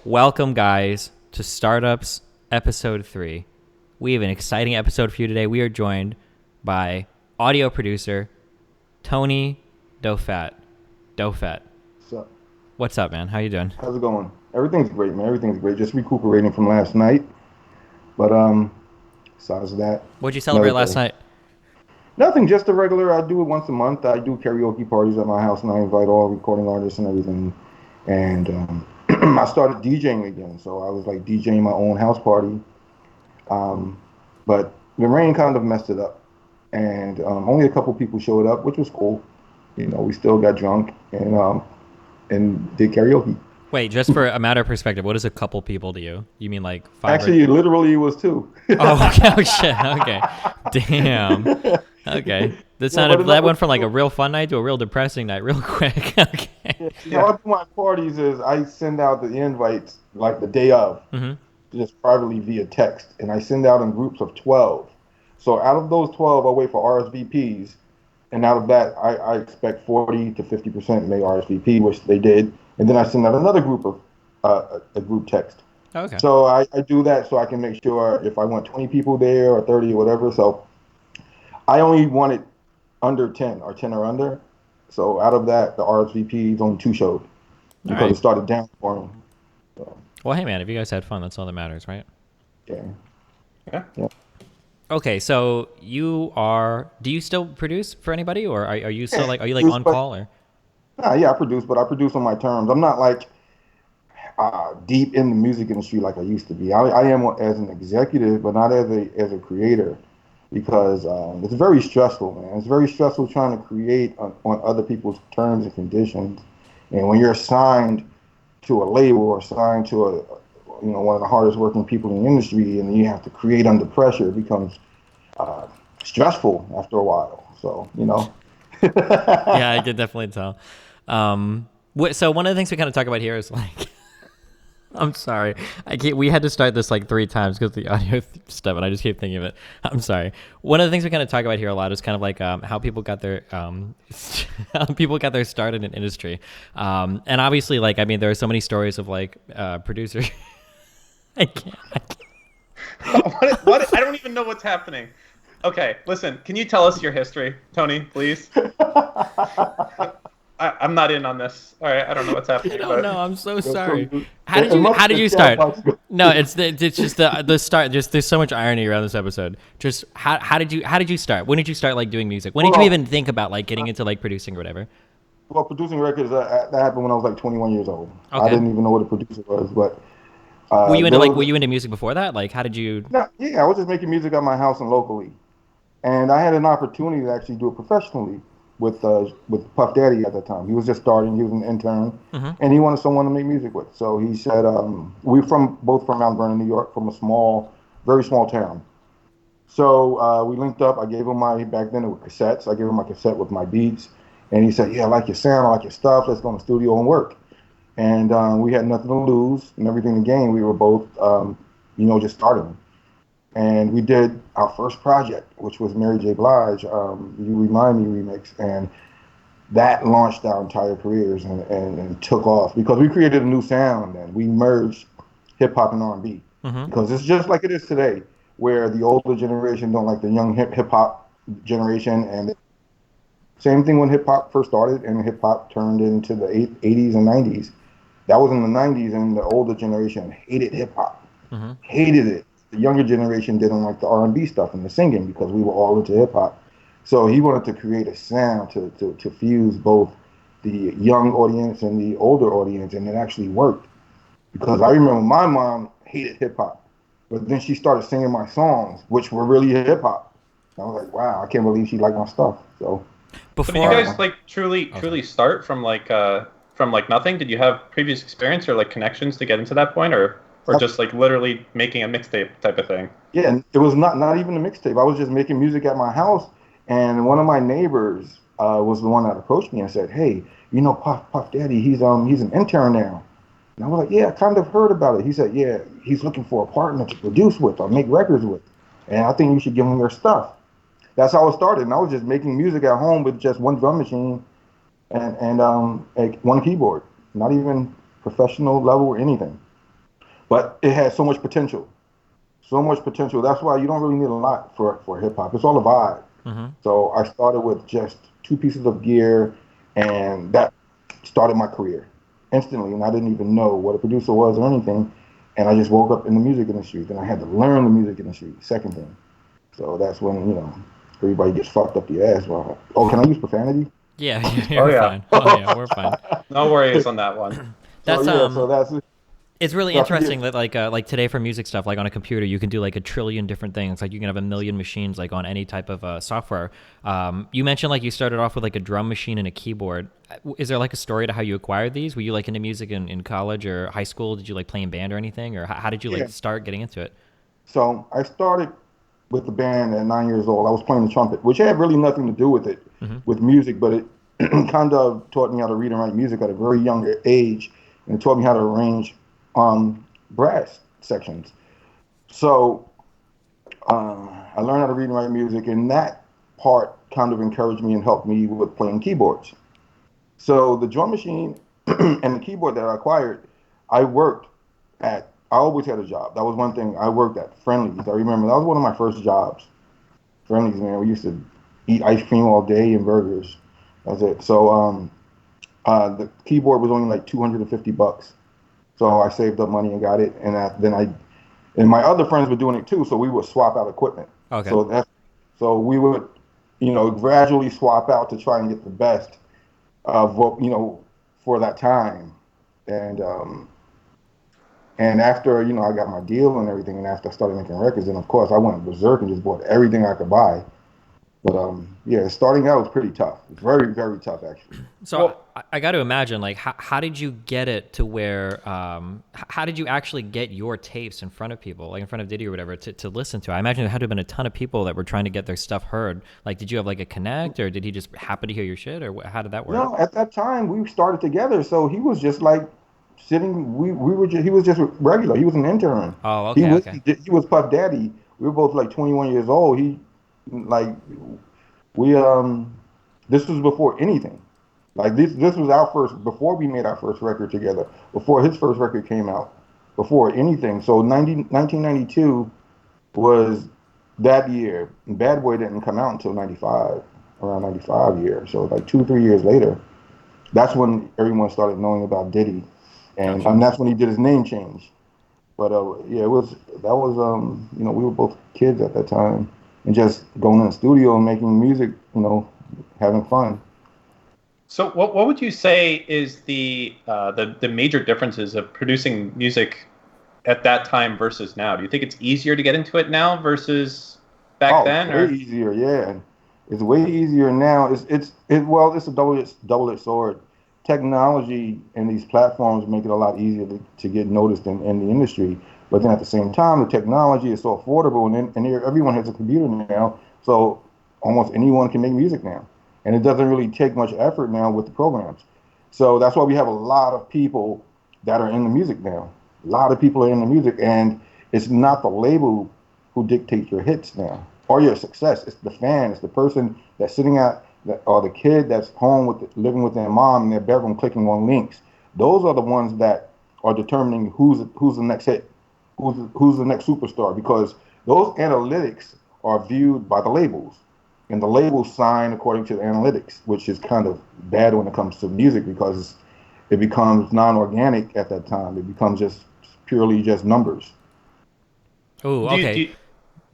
Welcome, guys, to Startups Episode 3. We have an exciting episode for you today. We are joined by audio producer Tony Dofat. So, What's up, man? How you doing? how's it going? Everything's great, man. Everything's great. Just recuperating from last night. But besides that, What'd you celebrate another last day. night? Nothing, just a regular. I do it once a month. I do karaoke parties at my house, and I invite all recording artists and everything. And I started DJing again, so I was like DJing my own house party. Um, but the rain kind of messed it up, and only a couple people showed up, which was cool. We still got drunk and did karaoke. Wait, just for a matter of perspective, what is a couple people to you? You mean like five or... Actually, literally, it was two. Oh, okay. Oh, shit. Okay. Damn. Okay. That went from like a real fun night to a real depressing night real quick. Okay. Yeah. How I do my parties is I send out the invites like the day of, Mm-hmm. just privately via text, and I send out in groups of 12. So out of those 12, I wait for RSVPs, and out of that, I expect 40 to 50% may RSVP, which they did, and then I send out another group of a group text. Okay. So I do that so I can make sure if I want 20 people there or 30 or whatever. So I only wanted under 10 or 10 or under. So out of that, the RSVPs only two showed All because right. it started down for me. So, Well, hey, man, if you guys had fun, that's all that matters, right? yeah. Yeah. Yeah. Okay, so do you still produce for anybody, or are you still Yeah, are you like produce, on but call, or? yeah, I produce, but I produce on my terms. I'm not like deep in the music industry like I used to be. I am as an executive, but not as a creator, because it's very stressful, man. It's very stressful trying to create on other people's terms and conditions, and when you're signed to a label or signed to one of the hardest working people in the industry, and you have to create under pressure, it becomes uh, stressful after a while. So, Yeah, I could definitely tell. So one of the things we kind of talk about here is like, I'm sorry, I can't. We had to start this like 3 times because the audio stuff, and I just keep thinking of it. I'm sorry. One of the things we kind of talk about here a lot is kind of like how people got their how people got their start in an industry, and obviously, like, I mean, there are so many stories of like producers. I can't. What? I don't even know what's happening. Okay, listen. Can you tell us your history, Tony, please? I'm not in on this. All right, I don't know what's happening. I don't But know. I'm so so sorry. you, How did it you must How be did a you chat start? box. No, it's just the start. Just there's so much irony around this episode. Just how did you start? When did you start like doing music? When did you Well, even think about like getting into like producing or whatever? well, producing records that happened when I was like 21 years old. I Okay. didn't even know what a producer was, but Were you into music before that? Like how did you? no, yeah, I was just making music at my house and locally, and I had an opportunity to actually do it professionally with Puff Daddy at the time. He was just starting. He was an intern, Mhm. and he wanted someone to make music with. So he said, "We're both from Mount Vernon, New York, from a very small town." So we linked up. I gave him back then it was cassettes. I gave him my cassette with my beats, and he said, "Yeah, I like your sound. I like your stuff. Let's go in the studio and work." And we had nothing to lose and everything to gain. We were both, just starting. And we did our first project, which was Mary J. Blige, "You Remind Me" remix, and that launched our entire careers and took off because we created a new sound and we merged hip hop and R&B Mhm. because it's just like it is today, where the older generation don't like the young hip hop generation, and same thing when hip hop first started and hip hop turned into the 80s and 90s. That was in the 90s, and the older generation hated hip hop, Mhm. hated it. The younger generation didn't like the R&B stuff and the singing because we were all into hip hop. So he wanted to create a sound to fuse both the young audience and the older audience, and it actually worked. Because I remember my mom hated hip hop, but then she started singing my songs, which were really hip hop. I was like, wow, I can't believe she liked my stuff. So, did you Before. guys like truly Oh, sorry. truly start from like nothing? Did you have previous experience or like connections to get into that point, or just like literally making a mixtape type of thing? yeah, and it was not even a mixtape. I was just making music at my house, and one of my neighbors was the one that approached me and said, "Hey, Puff Daddy, he's an intern now." And I was like, "Yeah, I kind of heard about it." He said, "Yeah, he's looking for a partner to produce with or make records with, and I think you should give him your stuff." That's how it started, and I was just making music at home with just one drum machine and one keyboard, not even professional level or anything. but it had so much potential. So much potential. That's why you don't really need a lot for hip hop. It's all a vibe. Mm-hmm. So I started with just 2 pieces of gear, and that started my career instantly. And I didn't even know what a producer was or anything. And I just woke up in the music industry. Then I had to learn the music industry. Second thing. So that's when everybody gets fucked up the ass. Well, oh, can I use profanity? Yeah, Oh you're yeah. fine. Oh yeah, we're fine. No worries on that one. So That's yeah, so that's It's really that's interesting yeah. that like today for music stuff, like on a computer, you can do like a trillion different things. Like you can have a million machines like on any type of software. You mentioned like you started off with like a drum machine and a keyboard. Is there like a story to how you acquired these? Were you like into music in college or high school? Did you like play in band or anything? Or how did you Yeah. like start getting into it? So I started with the band at 9 years old. I was playing the trumpet, which had really nothing to do with it, Mm-hmm. with music, but it kind of taught me how to read and write music at a very young age, and it taught me how to arrange brass sections. So I learned how to read and write music, and that part kind of encouraged me and helped me with playing keyboards. So the drum machine and the keyboard that I acquired, I always had a job. That was one thing. I worked at Friendly's. I remember that was one of my first jobs. Friendly's, man. We used to eat ice cream all day and burgers. That's it. So the keyboard was only like $250. So I saved up money and got it. And my other friends were doing it too. So we would swap out equipment. Okay. So we would, gradually swap out to try and get the best of what, for that time. And after, I got my deal and everything, and after I started making records, then of course I went berserk and just bought everything I could buy. But yeah, starting out was pretty tough. It's very, very tough actually. So Well, I got to imagine, like, how did you get it to where, how did you actually get your tapes in front of people, like in front of Diddy or whatever, to listen to? I imagine there had to have been a ton of people that were trying to get their stuff heard. Like, did you have like a connect, or did he just happen to hear your shit, or how did that work? At that time we started together, so he was just like sitting. He was just regular. He was an intern. Oh, He okay, was okay. he was Puff Daddy. We were both like 21 years old. Like we this was before anything. Like this was our first, before we made our first record together, before his first record came out, before anything. So 1992 was that year. Bad Boy didn't come out until 95, around 95 year. So like 2, 3 years later, that's when everyone started knowing about Diddy, and, Gotcha. that's when he did his name change. But yeah, we were both kids at that time, and just going in the studio and making music, having fun. so what would you say is the major differences of producing music at that time versus now? Do you think it's easier to get into it now versus back Oh, it's then, way or? easier. Yeah, it's way easier now. It's a double-edged sword. Technology and these platforms make it a lot easier to get noticed in the industry. But then at the same time, the technology is so affordable, and everyone has a computer now, so almost anyone can make music now, and it doesn't really take much effort now with the programs. So that's why we have a lot of people that are in the music now. A lot of people are in the music, and it's not the label who dictates your hits now or your success. It's the fan. It's the person that's sitting at or the kid that's home living with their mom in their bedroom clicking on links. Those are the ones that are determining who's the next hit, who's the next superstar, because those analytics are viewed by the labels, and the labels sign according to the analytics, which is kind of bad when it comes to music because it becomes non-organic at that time. It becomes just purely just numbers. Oh, Do you, do okay. you,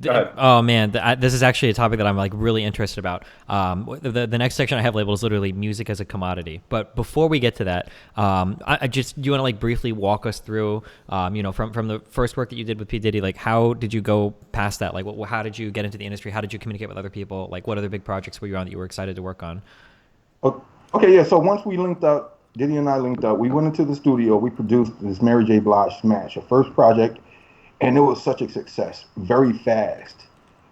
Go ahead. Oh man, this is actually a topic that I'm like really interested about. The next section I have labeled is literally music as a commodity. But before we get to that, I just, do you want to like briefly walk us through, from the first work that you did with P Diddy, like how did you go past that? Like, how did you get into the industry? How did you communicate with other people? Like, what other big projects were you on that you were excited to work on? Okay, yeah. So once we linked up, Diddy and I linked up. We went into the studio. We produced this Mary J. Blige Smash, a first project, and it was such a success. Very fast.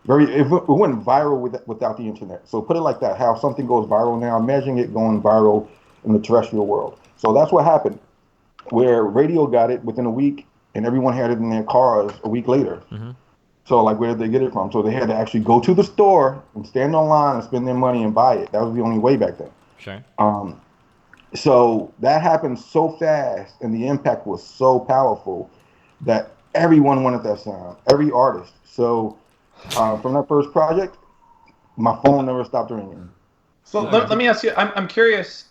It went viral without the internet. So put it like that: how something goes viral now. Imagine it going viral in the terrestrial world. So that's what happened. Where radio got it within a week, and everyone had it in their cars a week later. Mm-hmm. So like, where did they get it from? So they had to actually go to the store and stand online and spend their money and buy it. That was the only way back then. Sure. So that happened so fast, and the impact was so powerful that everyone wanted that sound, every artist. So from that first project, my phone never stopped ringing. So Okay. let me ask you. I'm curious.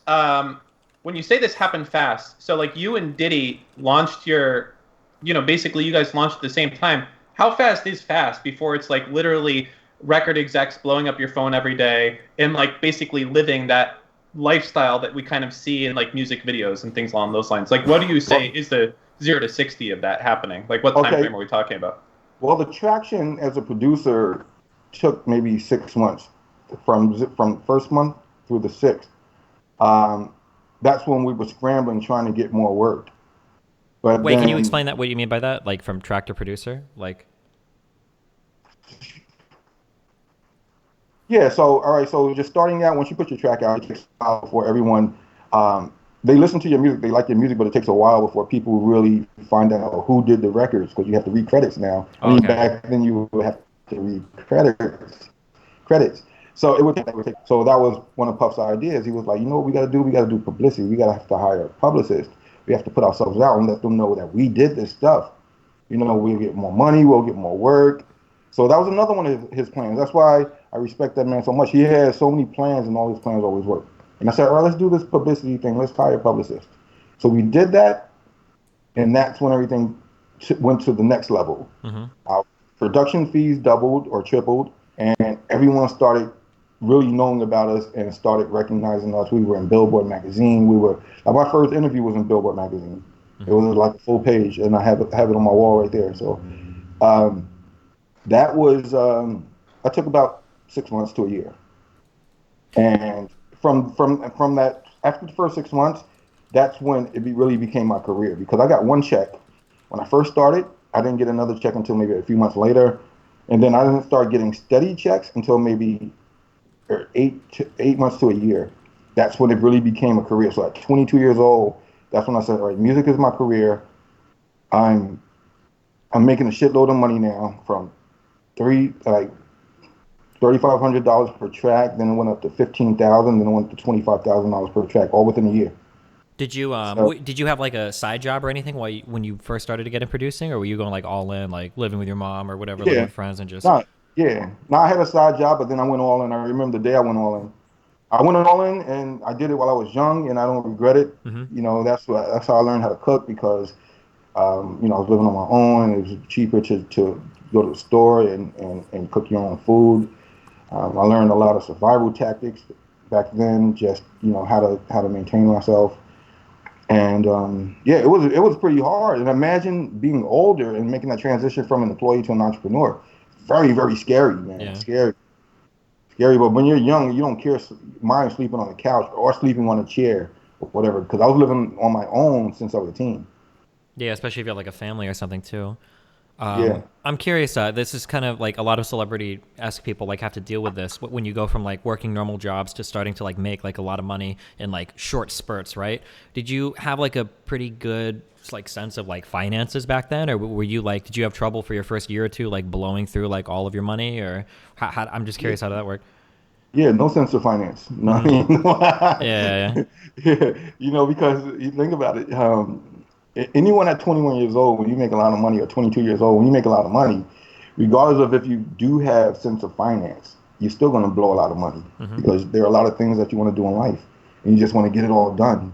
When you say this happened fast, so like you and Diddy launched your, basically you guys launched at the same time. How fast is fast before it's like literally record execs blowing up your phone every day and like basically living that lifestyle that we kind of see in like music videos and things along those lines? Like, what do you say Well, is the 0 to 60 of that happening? Like, what time okay, frame are we talking about? well, the traction as a producer took maybe 6 months from first month through the sixth. Um, that's when we were scrambling trying to get more work. But Wait, can you then, explain that? What you mean by that? Like from track to producer? Like, yeah, so all right, so just starting out, once you put your track out, it takes a while before everyone they listen to your music, they like your music, but it takes a while before people really find out who did the records because you have to read credits now. I oh, mean, okay. back then you would have to read credits. So so that was one of Puff's ideas. He was like, you know what we got to do? We got to do publicity. We got to have to hire a publicist. We have to put ourselves out and let them know that we did this stuff. We'll get more money, we'll get more work. So that was another one of his plans. That's why I respect that man so much. He has so many plans, and all his plans always work. And I said, all right, let's do this publicity thing. Let's hire a publicist. So we did that, and that's when everything went to the next level. Mm-hmm. Our production fees doubled or tripled, and everyone started really knowing about us and started recognizing us. We were in Billboard magazine. We were like my first interview was in Billboard magazine. It Mm-hmm. was like a full page, and I have it on my wall right there. So um, that was I took about 6 months to a year, and from that after the first 6 months, that's when really became my career because I got one check when I first started. I didn't get another check until maybe a few months later, and then I didn't start getting steady checks until maybe 8 months to a year. That's when it really became a career. So at 22 years old, that's when I said, all right, music is my career. I'm I'm making a shitload of money now from three like $3,500 per track. Then it went up to 15,000. Then it went to $25,000 per track, all within a year. Did you So did you have like a side job or anything when you first started to get into producing, or were you going like all in, like living with your mom or whatever, living yeah, with friends and just not yeah. Now I had a side job, but then I went all in. I remember the day I went all in. I went all in, and I did it while I was young, and I don't regret it. mm-hmm. That's how I learned how to cook because I was living on my own. And it was cheaper to go to the store and cook your own food. I learned a lot of survival tactics back then, just how to maintain myself. And yeah, it was pretty hard. And imagine being older and making that transition from an employee to an entrepreneur. Very, very scary, man. Yeah. Scary, scary. But when you're young, you don't care. Mind sleeping on the couch or sleeping on a chair or whatever. Because I was living on my own since I was a teen. Yeah, especially if you have like a family or something too. Yeah. I'm curious. This is kind of like a lot of celebrity-esque people like have to deal with this when you go from like working normal jobs to starting to like make like a lot of money in like short spurts, right? Did you have like a pretty good like sense of like finances back then, or were you like did you have trouble for your first year or two like blowing through like all of your money, or I'm just Yeah. curious how did that work? Yeah, no sense of finance. No, I Mm-hmm. mean, Yeah, yeah, because you think about it. Anyone at 21 years old, when you make a lot of money, or 22 years old, when you make a lot of money, regardless of if you do have sense of finance, you're still going to blow a lot of money yeah. Mm-hmm. because there are a lot of things that you want to do in life, and you just want to get it all done.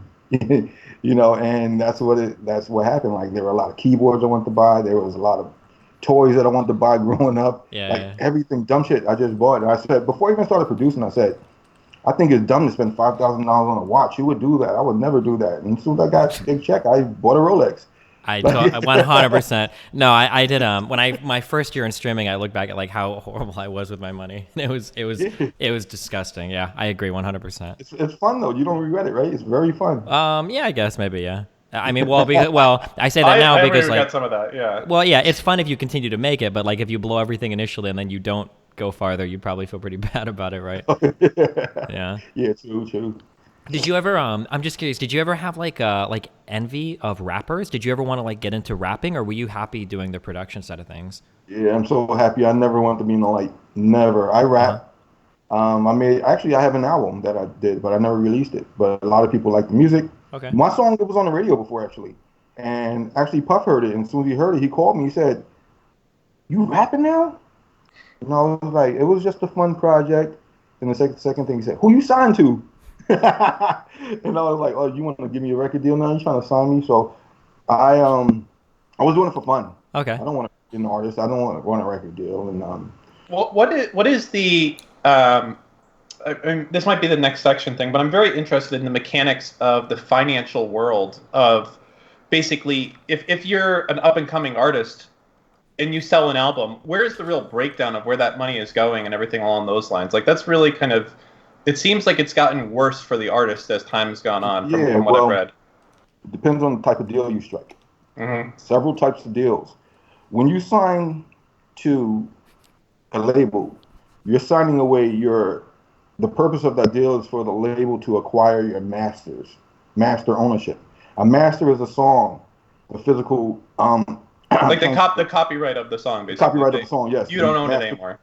And that's what happened. Like there were a lot of keyboards I wanted to buy. There was a lot of toys that I wanted to buy growing up. Yeah, Like yeah. everything, dumb shit I just bought. And I said before I even started producing, I said I think it's dumb to spend $5,000 on a watch. Who would do that? I would never do that. And as soon as I got a big check, I bought a Rolex. Like, 100%. No, I did. When my first year in streaming, I look back at like how horrible I was with my money. yeah, It was disgusting. Yeah, I agree 100%. it's fun though. You don't regret it, right? It's very fun. Yeah, I guess maybe yeah. I mean, I say that now I because really got like, some of that. Yeah. well, yeah, it's fun if you continue to make it, but like if you blow everything initially and then you don't go farther, you probably feel pretty bad about it, right? Yeah. Yeah, true, true. Did you ever I'm just curious, did you ever have like envy of rappers? Did you ever want to like get into rapping, or were you happy doing the production side of things? Yeah, I'm so happy. I never wanted to be in the light. Never. I Uh-huh. rap. I have an album that I did, but I never released it. But a lot of people like the music. Okay. My song was on the radio before, actually. And actually, Puff heard it, and as soon as he heard it, he called me. He said, "You rapping now?" And I was like, "It was just a fun project." And the second thing he said, "Who you signed to?" And I was like, "Oh, you want to give me a record deal now? You trying to sign me?" So I was doing it for fun. Okay. I don't want to be an artist. I don't want a record deal. And What is the this might be the next section thing, but I'm very interested in the mechanics of the financial world of basically if you're an up and coming artist and you sell an album, where is the real breakdown of where that money is going and everything along those lines? Like that's really kind of it seems like it's gotten worse for the artist as time has gone on yeah, from what I've well, read. it depends on the type of deal you strike. Mm-hmm. Several types of deals. When you sign to a label, you're signing away the purpose of that deal is for the label to acquire your master ownership. A master is a song, the physical Like the copyright of the song, basically. copyright of the song. Yes, You don't own it master. anymore.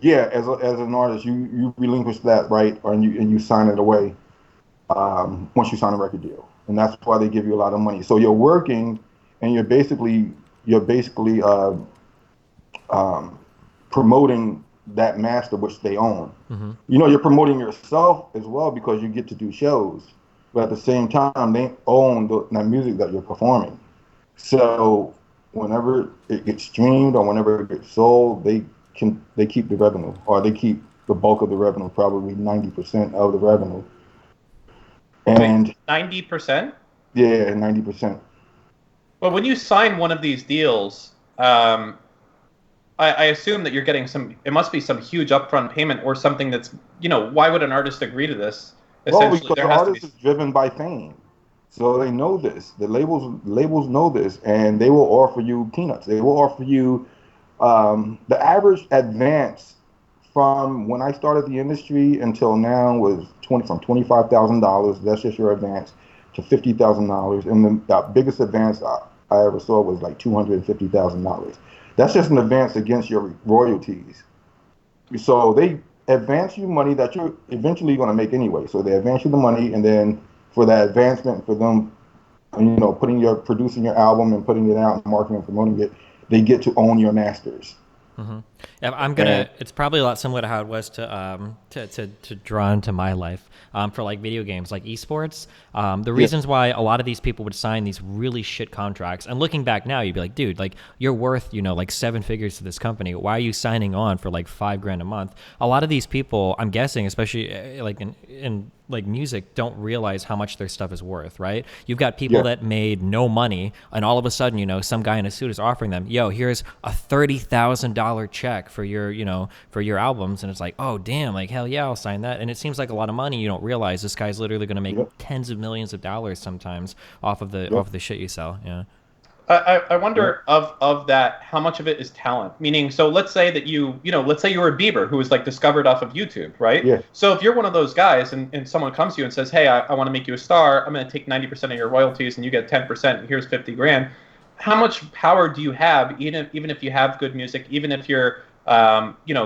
Yeah, as an artist, you relinquish that right, or you sign it away once you sign a record deal, and that's why they give you a lot of money. So you're working, and you're basically promoting that master which they own. Mm-hmm. You're promoting yourself as well because you get to do shows, but at the same time, they own the music that you're performing. So whenever it gets streamed or whenever it gets sold, they keep the revenue, or they keep the bulk of the revenue, probably 90% of the revenue. Wait, And 90%? yeah, 90%. Well, when you sign one of these deals, I assume that you're getting it must be some huge upfront payment or something that's, why would an artist agree to this? Well, Essentially, because there the has to be. artist is driven by fame. So they know this. The labels know this, and they will offer you peanuts. They will offer you the average advance from when I started the industry until now was from $25,000. That's just your advance to $50,000, and the biggest advance I ever saw was like $250,000. That's just an advance against your royalties. So they advance you money that you're eventually going to make anyway. So they advance you the money, and then for that advancement, for them, producing your album and putting it out and marketing and promoting it, they get to own your masters. Mm-hmm. Yeah, And it's probably a lot similar to how it was to draw into my life for like video games, like esports. The yeah, reasons why a lot of these people would sign these really shit contracts, and looking back now, you'd be like, dude, like you're worth like 7 figures to this company. Why are you signing on for like $5,000 a month? A lot of these people, I'm guessing, especially like in like music, don't realize how much their stuff is worth, right? You've got people yeah, that made no money, and all of a sudden, some guy in a suit is offering them, yo, here's a $30,000 check for your albums, and it's like, oh damn, like hell yeah, I'll sign that. And it seems like a lot of money. You don't realize this guy's literally going to make yeah, tens of millions of dollars sometimes off of yeah, the shit you sell. Yeah. I yeah, wonder of that how much of it is talent. Meaning, so let's say that let's say you were a Bieber who was like discovered off of YouTube, right? yeah. So if you're one of those guys and someone comes to you and says, hey, I want to make you a star, I'm going to take 90% of your royalties and you get 10%. Here's 50 grand. How much power do you have, even if you have good music, even if you're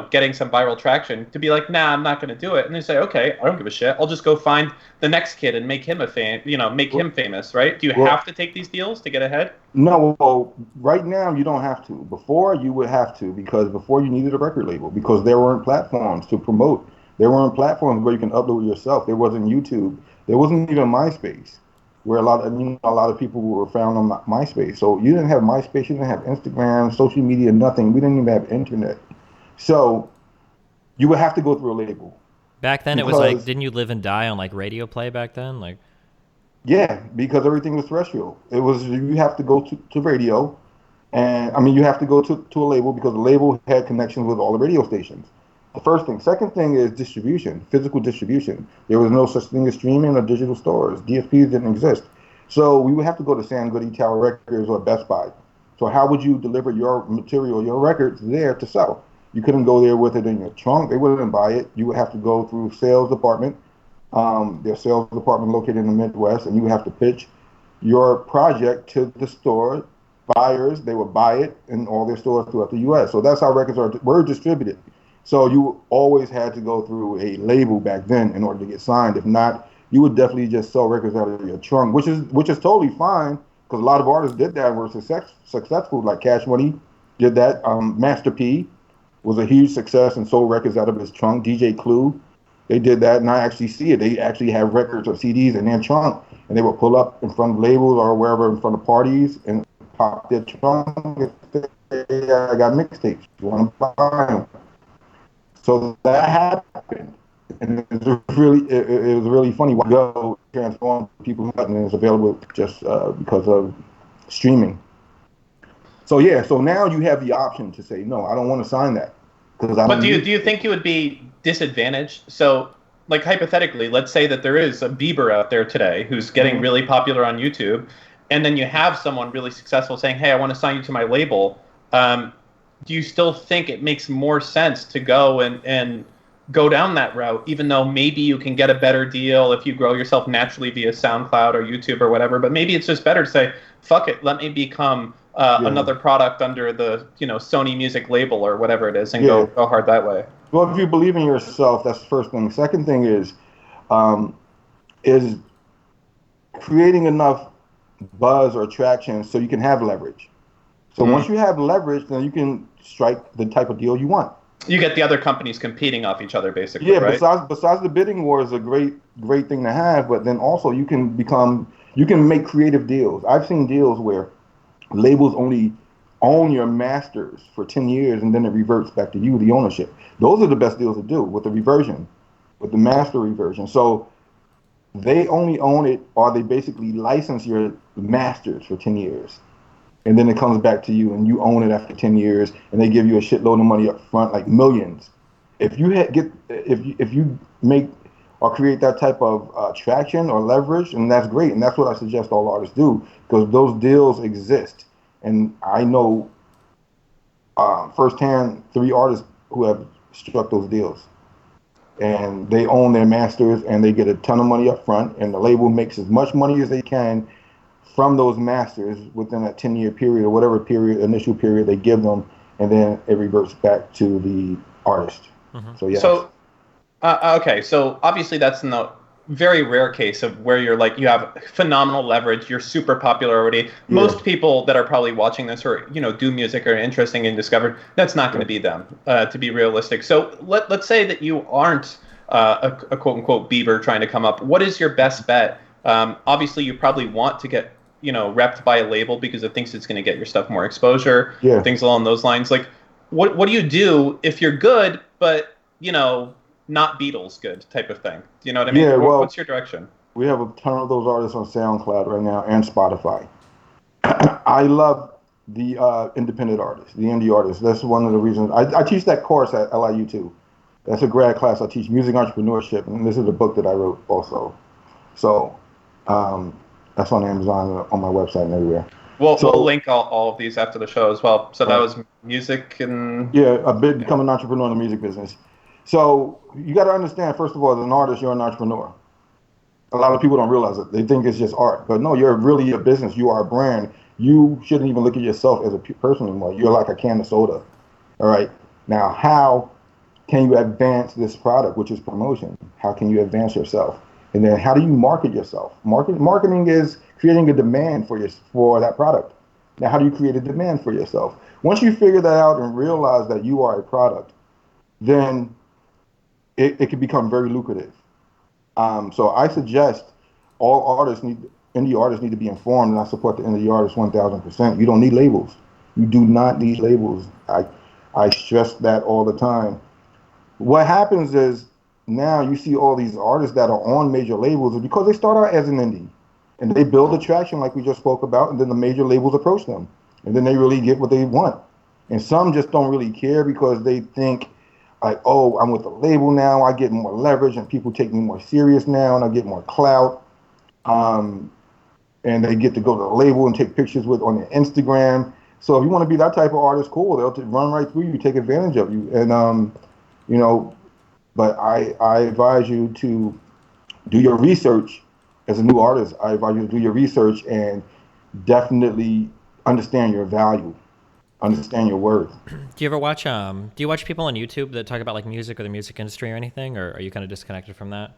getting some viral traction, to be like, nah, I'm not going to do it, and they say, okay, I don't give a shit. I'll just go find the next kid and make him make Well, him famous, right? Do you well, have to take these deals to get ahead? no. Well, right now you don't have to. Before you would have to because before you needed a record label because there weren't platforms to promote. There weren't platforms where you can upload yourself. There wasn't YouTube. There wasn't even MySpace, where a lot of people were found on MySpace. So you didn't have MySpace. You didn't have Instagram, social media, nothing. We didn't even have internet. So you would have to go through a label Back then, it was like, because didn't you live and die on like radio play back then? Like, yeah, because everything was terrestrial. It was you have to go to radio, and I mean you have to go to a label because the label had connections with all the radio stations. The first thing. Second thing is distribution, physical distribution. There was no such thing as streaming or digital stores. DSPs didn't exist. So we would have to go to Sam Goody, Tower Records, or Best Buy. So how would you deliver your material, your records there to sell? You couldn't go there with it in your trunk. They wouldn't buy it. You would have to go through sales department, their sales department located in the Midwest, and you would have to pitch your project to the store buyers. They would buy it in all their stores throughout the U.S. So that's how records were distributed. So you always had to go through a label back then in order to get signed. If not, you would definitely just sell records out of your trunk, which is totally fine because a lot of artists did that and were successful. Like Cash Money did that. Master P was a huge success and sold records out of his trunk. DJ Clue, they did that, and I actually see it. They actually have records or CDs in their trunk, and they would pull up in front of labels or wherever in front of parties and pop their trunk and say, "Hey, I got mixtapes. You want to buy them?" So that happened, and it was really funny. Go transform people, and it's available just because of streaming. So yeah, so now you have the option to say no, I don't want to sign that because I But don't do need you think you would be disadvantaged? So, like hypothetically, let's say that there is a Bieber out there today who's getting really popular on YouTube, and then you have someone really successful saying, "Hey, I want to sign you to my label." Do you still think it makes more sense to go and go down that route, even though maybe you can get a better deal if you grow yourself naturally via SoundCloud or YouTube or whatever? But maybe it's just better to say, "Fuck it, let me become another product under the Sony Music label or whatever it is, and Yeah. go hard that way." Well, if you believe in yourself, that's the first thing. Second thing um, is creating enough buzz or traction so you can have leverage. So once you have leverage, then you can strike the type of deal you want. You get the other companies competing off each other, basically, Yeah, right? besides the bidding war is a great thing to have, but then also you can make creative deals. I've seen deals where labels only own your masters for 10 years and then it reverts back to you, the ownership. Those are the best deals to do with the reversion, with the master reversion. So they only own it, or they basically license your masters for 10 years. And then it comes back to you and you own it after 10 years and they give you a shitload of money up front, like millions. If you make or create that type of traction or leverage, and that's great. And that's what I suggest all artists do, because those deals exist. And I know firsthand 3 artists who have struck those deals. And they own their masters and they get a ton of money up front, and the label makes as much money as they can from those masters within that 10-year period or whatever initial period they give them, and then it reverts back to the artist. So yeah. So okay, so obviously that's in the very rare case of where you're like, you have phenomenal leverage, you're super popular already. Most people that are probably watching this or do music or interesting and discovered, that's not going to be them, to be realistic. So let's say that you aren't a quote unquote Bieber trying to come up. What is your best bet? Obviously you probably want to get repped by a label because it thinks it's going to get your stuff more exposure, things along those lines. Like what do you do if you're good but not Beatles good type of thing? Do you know what I mean? Yeah, well, what's your direction? We have a ton of those artists on SoundCloud right now and Spotify. I love the independent artists, the indie artists. That's one of the reasons I teach that course at LIU too. That's a grad class. I teach music entrepreneurship, and this is a book that I wrote also. So that's on Amazon, on my website, and everywhere. We'll link all of these after the show as well. So that was music and... Yeah, become an entrepreneur in the music business. So you got to understand, first of all, as an artist, you're an entrepreneur. A lot of people don't realize it. They think it's just art. But no, you're really a business. You are a brand. You shouldn't even look at yourself as a person anymore. You're like a can of soda. All right? Now, how can you advance this product, which is promotion? How can you advance yourself? And then how do you market yourself? Marketing is creating a demand for that product. Now, how do you create a demand for yourself? Once you figure that out and realize that you are a product, then it can become very lucrative. So I suggest indie artists need to be informed, and I support the indie artists 1,000%. You don't need labels. You do not need labels. I stress that all the time. What happens is now you see all these artists that are on major labels is because they start out as an indie, and they build attraction like we just spoke about, and then the major labels approach them, and then they really get what they want. And some just don't really care because they think, like, oh, I'm with the label now, I get more leverage and people take me more serious now and I get more clout. And they get to go to the label and take pictures on their Instagram. So if you want to be that type of artist, cool, they'll run right through you, take advantage of you. And, but I advise you to do your research as a new artist. I advise you to do your research and definitely understand your value. Understand your worth. Do you ever watch do you watch people on YouTube that talk about like music or the music industry or anything, or are you kind of disconnected from that?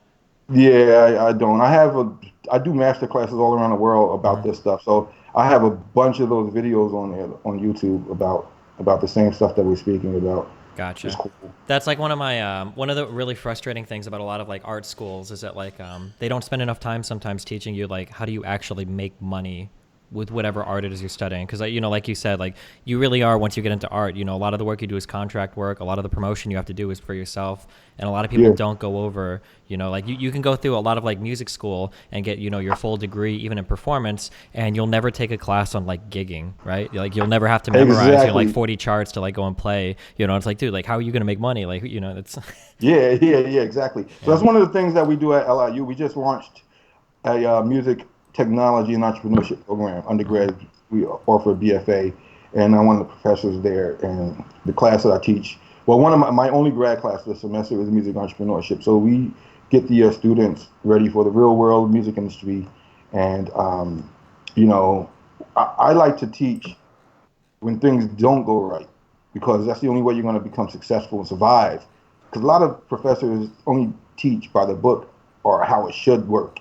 Yeah, I don't. I do master classes all around the world about this stuff. So I have a bunch of those videos on there on YouTube about the same stuff that we're speaking about. Gotcha. It's cool. That's like one of my one of the really frustrating things about a lot of like art schools is that like they don't spend enough time sometimes teaching you like how do you actually make money with whatever art it is you're studying, because you know, like you said, like you really are, once you get into art, you know, a lot of the work you do is contract work, a lot of the promotion you have to do is for yourself, and a lot of people don't go over, you know, like you can go through a lot of like music school and get, you know, your full degree even in performance, and you'll never take a class on like gigging, right? Like you'll never have to memorize you know, like 40 charts to like go and play, you know. It's like, dude, like how are you going to make money? Like, you know, it's yeah, exactly. So that's one of the things that we do at LIU. We just launched a music technology and entrepreneurship program. Undergrad, we offer BFA, and I'm one of the professors there. And the class that I teach, well, one of my only grad class this semester is music entrepreneurship. So we get the students ready for the real world music industry. And, you know, I like to teach when things don't go right, because that's the only way you're going to become successful and survive. Because a lot of professors only teach by the book or how it should work.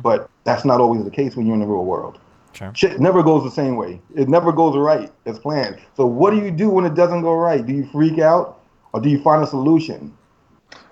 But that's not always the case when you're in the real world. Sure. Shit never goes the same way. It never goes right as planned. So what do you do when it doesn't go right? Do you freak out, or do you find a solution?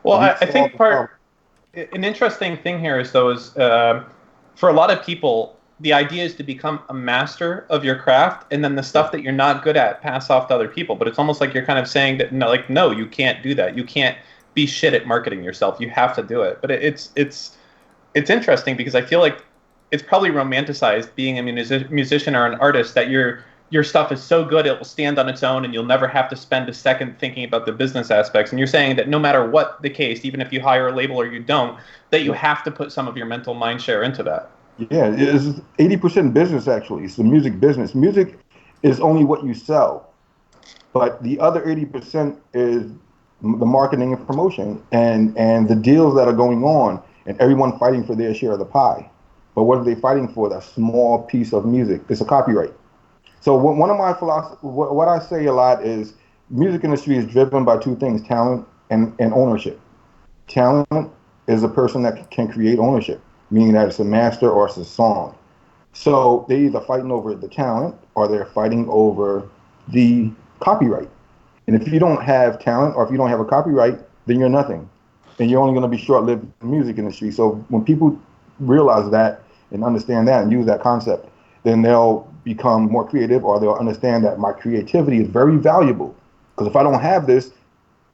Well, I think an interesting thing here is though is for a lot of people, the idea is to become a master of your craft, and then the stuff that you're not good at pass off to other people. But it's almost like you're kind of saying that no, you can't do that. You can't be shit at marketing yourself. You have to do it. But it's interesting because I feel like it's probably romanticized being a musician or an artist, that your stuff is so good it will stand on its own and you'll never have to spend a second thinking about the business aspects. And you're saying that no matter what the case, even if you hire a label or you don't, that you have to put some of your mental mind share into that. Yeah, it's 80% business actually. It's the music business. Music is only what you sell, but the other 80% is the marketing and promotion and the deals that are going on, and everyone fighting for their share of the pie. But what are they fighting for? That small piece of music. It's a copyright. So one of my philosophy, what I say a lot is, music industry is driven by two things: talent and ownership. Talent is a person that can create ownership, meaning that it's a master or it's a song. So they're either fighting over the talent or they're fighting over the copyright. And if you don't have talent or if you don't have a copyright, then you're nothing. And you're only going to be short-lived in the music industry. So when people realize that and understand that and use that concept, then they'll become more creative, or they'll understand that my creativity is very valuable. Because if I don't have this,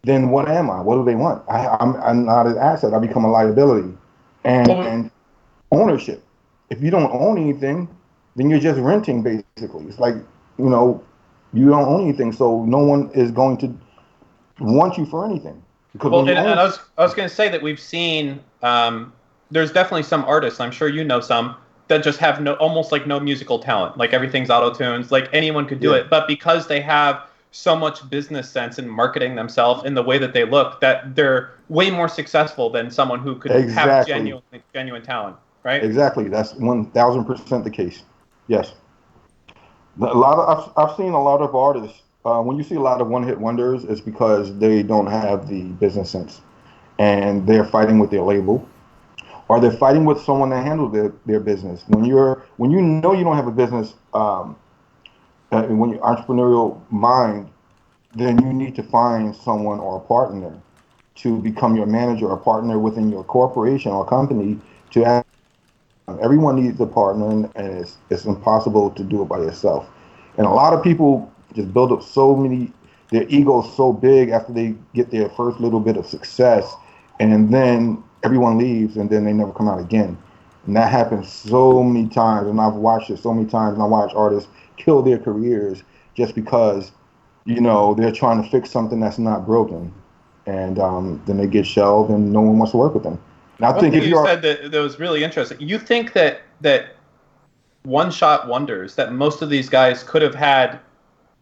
then what am I? What do they want? I'm not an asset. I become a liability. And ownership. If you don't own anything, then you're just renting, basically. It's like, you know, you don't own anything, so no one is going to want you for anything. Because well, and I was going to say that we've seen, there's definitely some artists, I'm sure you know some, that just have almost like no musical talent. Like everything's auto-tunes, like anyone could do it. But because they have so much business sense in marketing themselves in the way that they look, that they're way more successful than someone who could have genuine talent, right? Exactly. That's 1,000% the case. Yes. I've seen a lot of artists. When you see a lot of one-hit wonders, it's because they don't have the business sense, and they're fighting with their label, or they're fighting with someone that handles their business. When you know you don't have a business, when you're entrepreneurial mind, then you need to find someone or a partner to become your manager or partner within your corporation or company. Everyone needs a partner, and it's impossible to do it by yourself. And a lot of people just build up their ego's so big after they get their first little bit of success, and then everyone leaves, and then they never come out again. And that happens so many times, and I've watched it so many times, and I watch artists kill their careers just because, you know, they're trying to fix something that's not broken, and then they get shelved, and no one wants to work with them. One thing you said that was really interesting. You think that one-shot wonders, that most of these guys could have had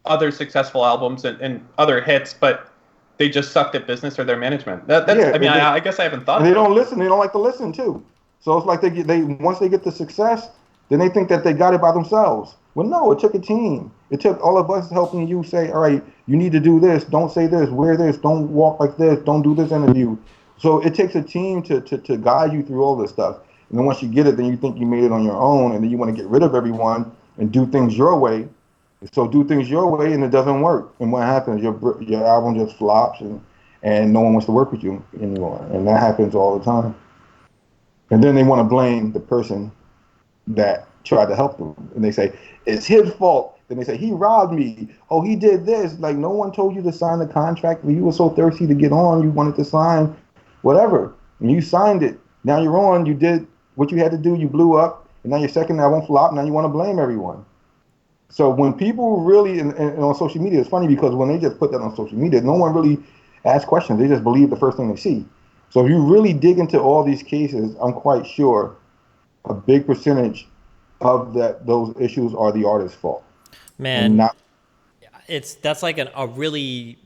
other successful albums and other hits, but they just sucked at business or their management. I guess I haven't thought. They don't listen. They don't like to listen too. So it's like they once they get the success, then they think that they got it by themselves. Well, no, it took a team. It took all of us helping you say, all right, you need to do this. Don't say this. Wear this. Don't walk like this. Don't do this interview. So it takes a team to guide you through all this stuff. And then once you get it, then you think you made it on your own, and then you want to get rid of everyone, and do things your way. So do things your way, and it doesn't work. And what happens? Your album just flops, and no one wants to work with you anymore. And that happens all the time. And then they want to blame the person that tried to help them, and they say it's his fault. Then they say he robbed me. Oh, he did this. Like, no one told you to sign the contract. You were so thirsty to get on, you wanted to sign whatever, and you signed it. Now you're on. You did what you had to do. You blew up, and now your second album flopped. Now you want to blame everyone. So when people really, and on social media, it's funny because when they just put that on social media, no one really asks questions. They just believe the first thing they see. So if you really dig into all these cases, I'm quite sure a big percentage of those issues are the artist's fault. Man, that's like a really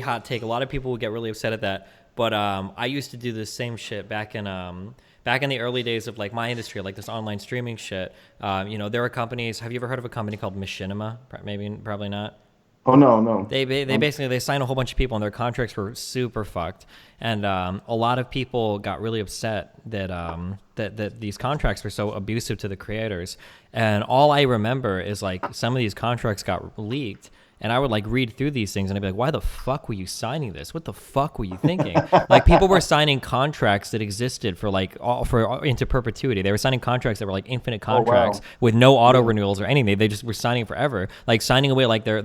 hot take. A lot of people would get really upset at that. But I used to do the same shit back in the early days of like my industry, like this online streaming shit. There are companies. Have you ever heard of a company called Machinima? Probably not. Oh no. They basically signed a whole bunch of people and their contracts were super fucked, and a lot of people got really upset that these contracts were so abusive to the creators. And all I remember is like some of these contracts got leaked. And I would like read through these things and I'd be like, why the fuck were you signing this? What the fuck were you thinking? Like, people were signing contracts that existed for into perpetuity. They were signing contracts that were like infinite contracts with no auto renewals or anything. They just were signing forever, like signing away like their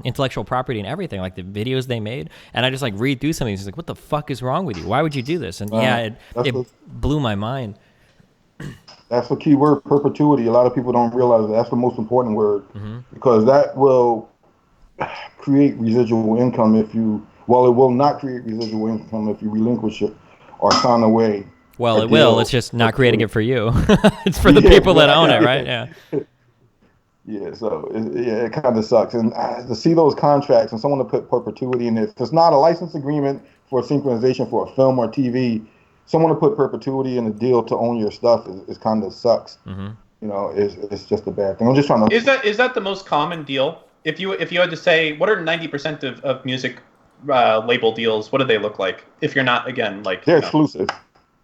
intellectual property and everything, like the videos they made. And I just like read through some of these, like, what the fuck is wrong with you? Why would you do this? And it blew my mind. That's the key word, perpetuity. A lot of people don't realize that's the most important word, because that will create residual income it will not create residual income if you relinquish it or sign away. Well, it will. It's just not creating it for you. It's for the people that own it, right? Yeah. Yeah, so it kind of sucks. And to see those contracts and someone to put perpetuity in it, if it's not a license agreement for synchronization for a film or TV, someone to put perpetuity in a deal to own your stuff is kind of sucks. It's just a bad thing. I'm just trying to. Is that the most common deal? If you had to say, what are 90% of music label deals? What do they look like? If you're not, again, like, they're exclusive.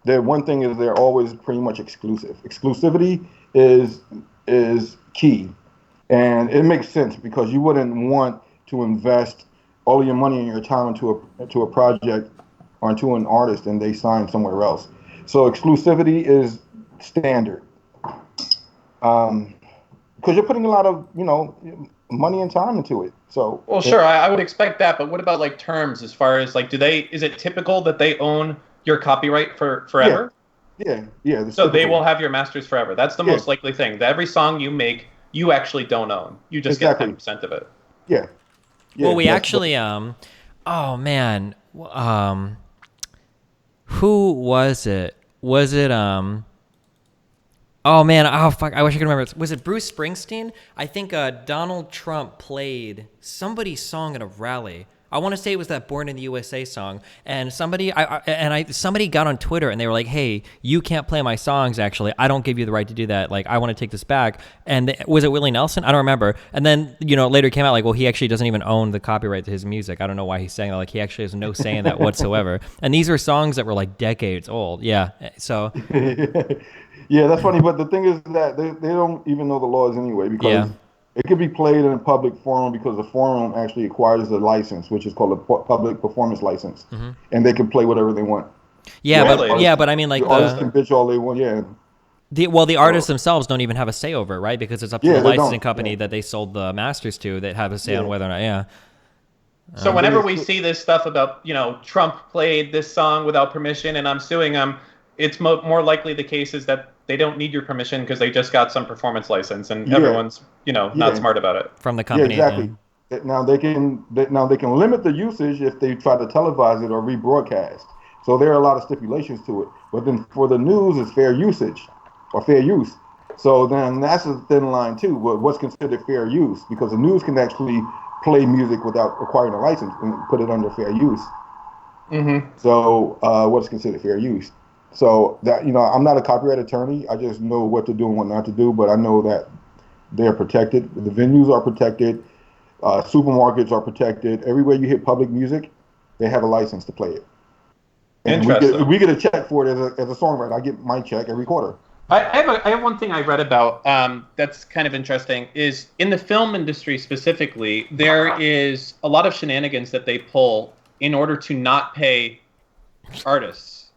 One thing is they're always pretty much exclusive. Exclusivity is key, and it makes sense because you wouldn't want to invest all of your money and your time into a project or into an artist and they sign somewhere else. So exclusivity is standard, because you're putting a lot of money and time into it. So sure, I would expect that, but what about like terms as far as like, is it typical that they own your copyright for forever? Yeah. So they will have your masters forever. That's the most likely thing. That every song you make, you actually don't own. You just get 10% of it. Yeah. Well, we actually, who was it? Was it, oh man, oh fuck, I wish I could remember. Was it Bruce Springsteen? I think Donald Trump played somebody's song at a rally. I want to say it was that "Born in the USA" song, and somebody got on Twitter and they were like, "Hey, you can't play my songs. Actually, I don't give you the right to do that. Like, I want to take this back." And was it Willie Nelson? I don't remember. And then later it came out like, well, he actually doesn't even own the copyright to his music. I don't know why he's saying that. Like, he actually has no say in that whatsoever. And these were songs that were like decades old. Yeah. So. Yeah, that's funny. But the thing is that they don't even know the laws anyway, because it could be played in a public forum because the forum actually acquires the license, which is called a public performance license, and they can play whatever they want. Yeah, but I mean, like, the artists can bitch all they want. Yeah. The artists themselves don't even have a say over it, right? Because it's up to the licensing company that they sold the masters to that have a say on whether or not. Yeah. So whenever we see this stuff about Trump played this song without permission and I'm suing him, it's more likely the case is that they don't need your permission because they just got some performance license and everyone's not smart about it from the company. Yeah, exactly. Yeah. Now they can limit the usage if they try to televise it or rebroadcast. So there are a lot of stipulations to it. But then for the news, it's fair usage or fair use. So then that's a thin line too. What's considered fair use? Because the news can actually play music without acquiring a license and put it under fair use. So what's considered fair use? So that I'm not a copyright attorney. I just know what to do and what not to do. But I know that they're protected. The venues are protected. Supermarkets are protected. Everywhere you hit public music, they have a license to play it. And Interesting. we get a check for it as a songwriter. I get my check every quarter. I have one thing I read about that's kind of interesting is in the film industry specifically, there is a lot of shenanigans that they pull in order to not pay artists,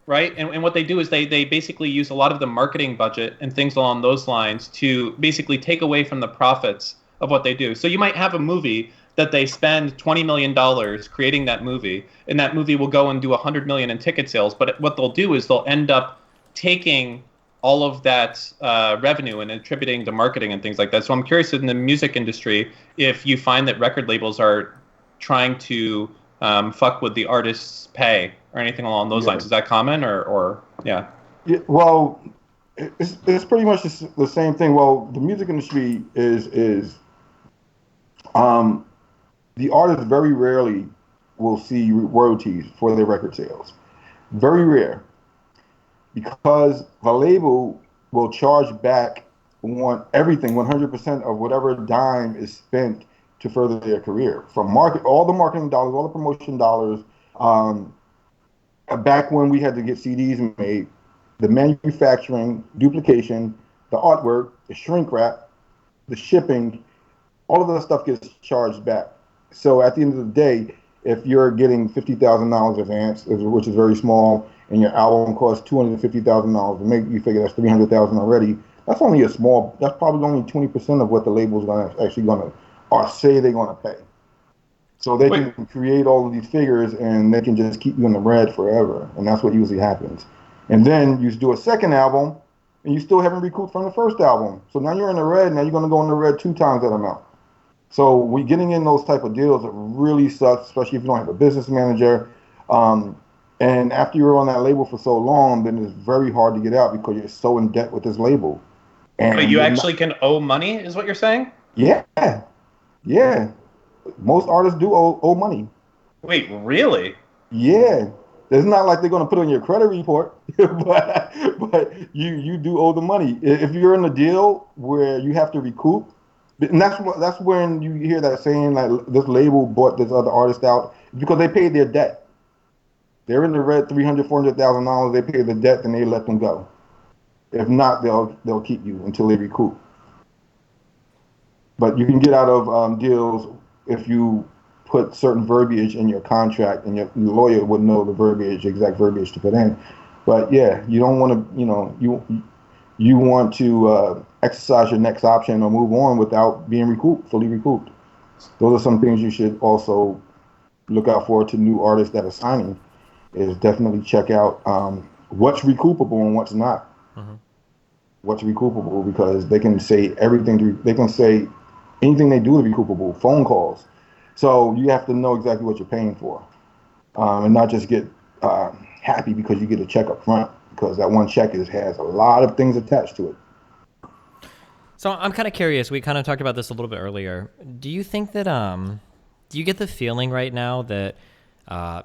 right? And what they do is they basically use a lot of the marketing budget and things along those lines to basically take away from the profits of what they do. So you might have a movie that they spend $20 million creating that movie, and that movie will go and do 100 million in ticket sales. But what they'll do is they'll end up taking all of that revenue and attributing to marketing and things like that. So I'm curious in the music industry if you find that record labels are trying to fuck with the artist's pay or anything along those lines. Is that common or yeah? Yeah, well, it's pretty much the same thing. Well, the music industry is the artist very rarely will see royalties for their record sales. Very rare. Because the label will charge back on everything, 100% of whatever dime is spent to further their career. From all the marketing dollars, all the promotion dollars. Back when we had to get CDs made, the manufacturing, duplication, the artwork, the shrink wrap, the shipping, all of that stuff gets charged back. So at the end of the day, if you're getting $50,000 advance, which is very small, and your album costs $250,000 to make, you figure that's $300,000 already. That's probably only 20% of what the label's or say they're gonna pay. So they can create all of these figures and they can just keep you in the red forever, and that's what usually happens. And then you do a second album, and you still haven't recouped from the first album. So now you're in the red. Now you're gonna go in the red 2 times that amount. So we getting in those type of deals, it really sucks, especially if you don't have a business manager. And after you're on that label for so long, then it's very hard to get out because you're so in debt with this label. And but you actually can owe money, is what you're saying? Yeah, yeah. Most artists do owe money. Wait, really? Yeah. It's not like they're going to put it on your credit report, but you do owe the money. If you're in a deal where you have to recoup, and that's when you hear that saying like this label bought this other artist out because they paid their debt. They're in the red $300,000, $400,000. They pay the debt, and they let them go. If not, they'll keep you until they recoup. But you can get out of deals if you put certain verbiage in your contract, and your lawyer would know the exact verbiage to put in. But yeah, you don't want to, you want to exercise your next option or move on without being fully recouped. Those are some things you should also look out for to new artists that are signing. Is definitely check out what's recoupable and what's not. Mm-hmm. What's recoupable, because they can say everything. They can say anything they do is recoupable. Phone calls. So you have to know exactly what you're paying for, and not just get happy because you get a check up front, because that one check has a lot of things attached to it. So I'm kind of curious. We kind of talked about this a little bit earlier. Do you think that do you get the feeling right now that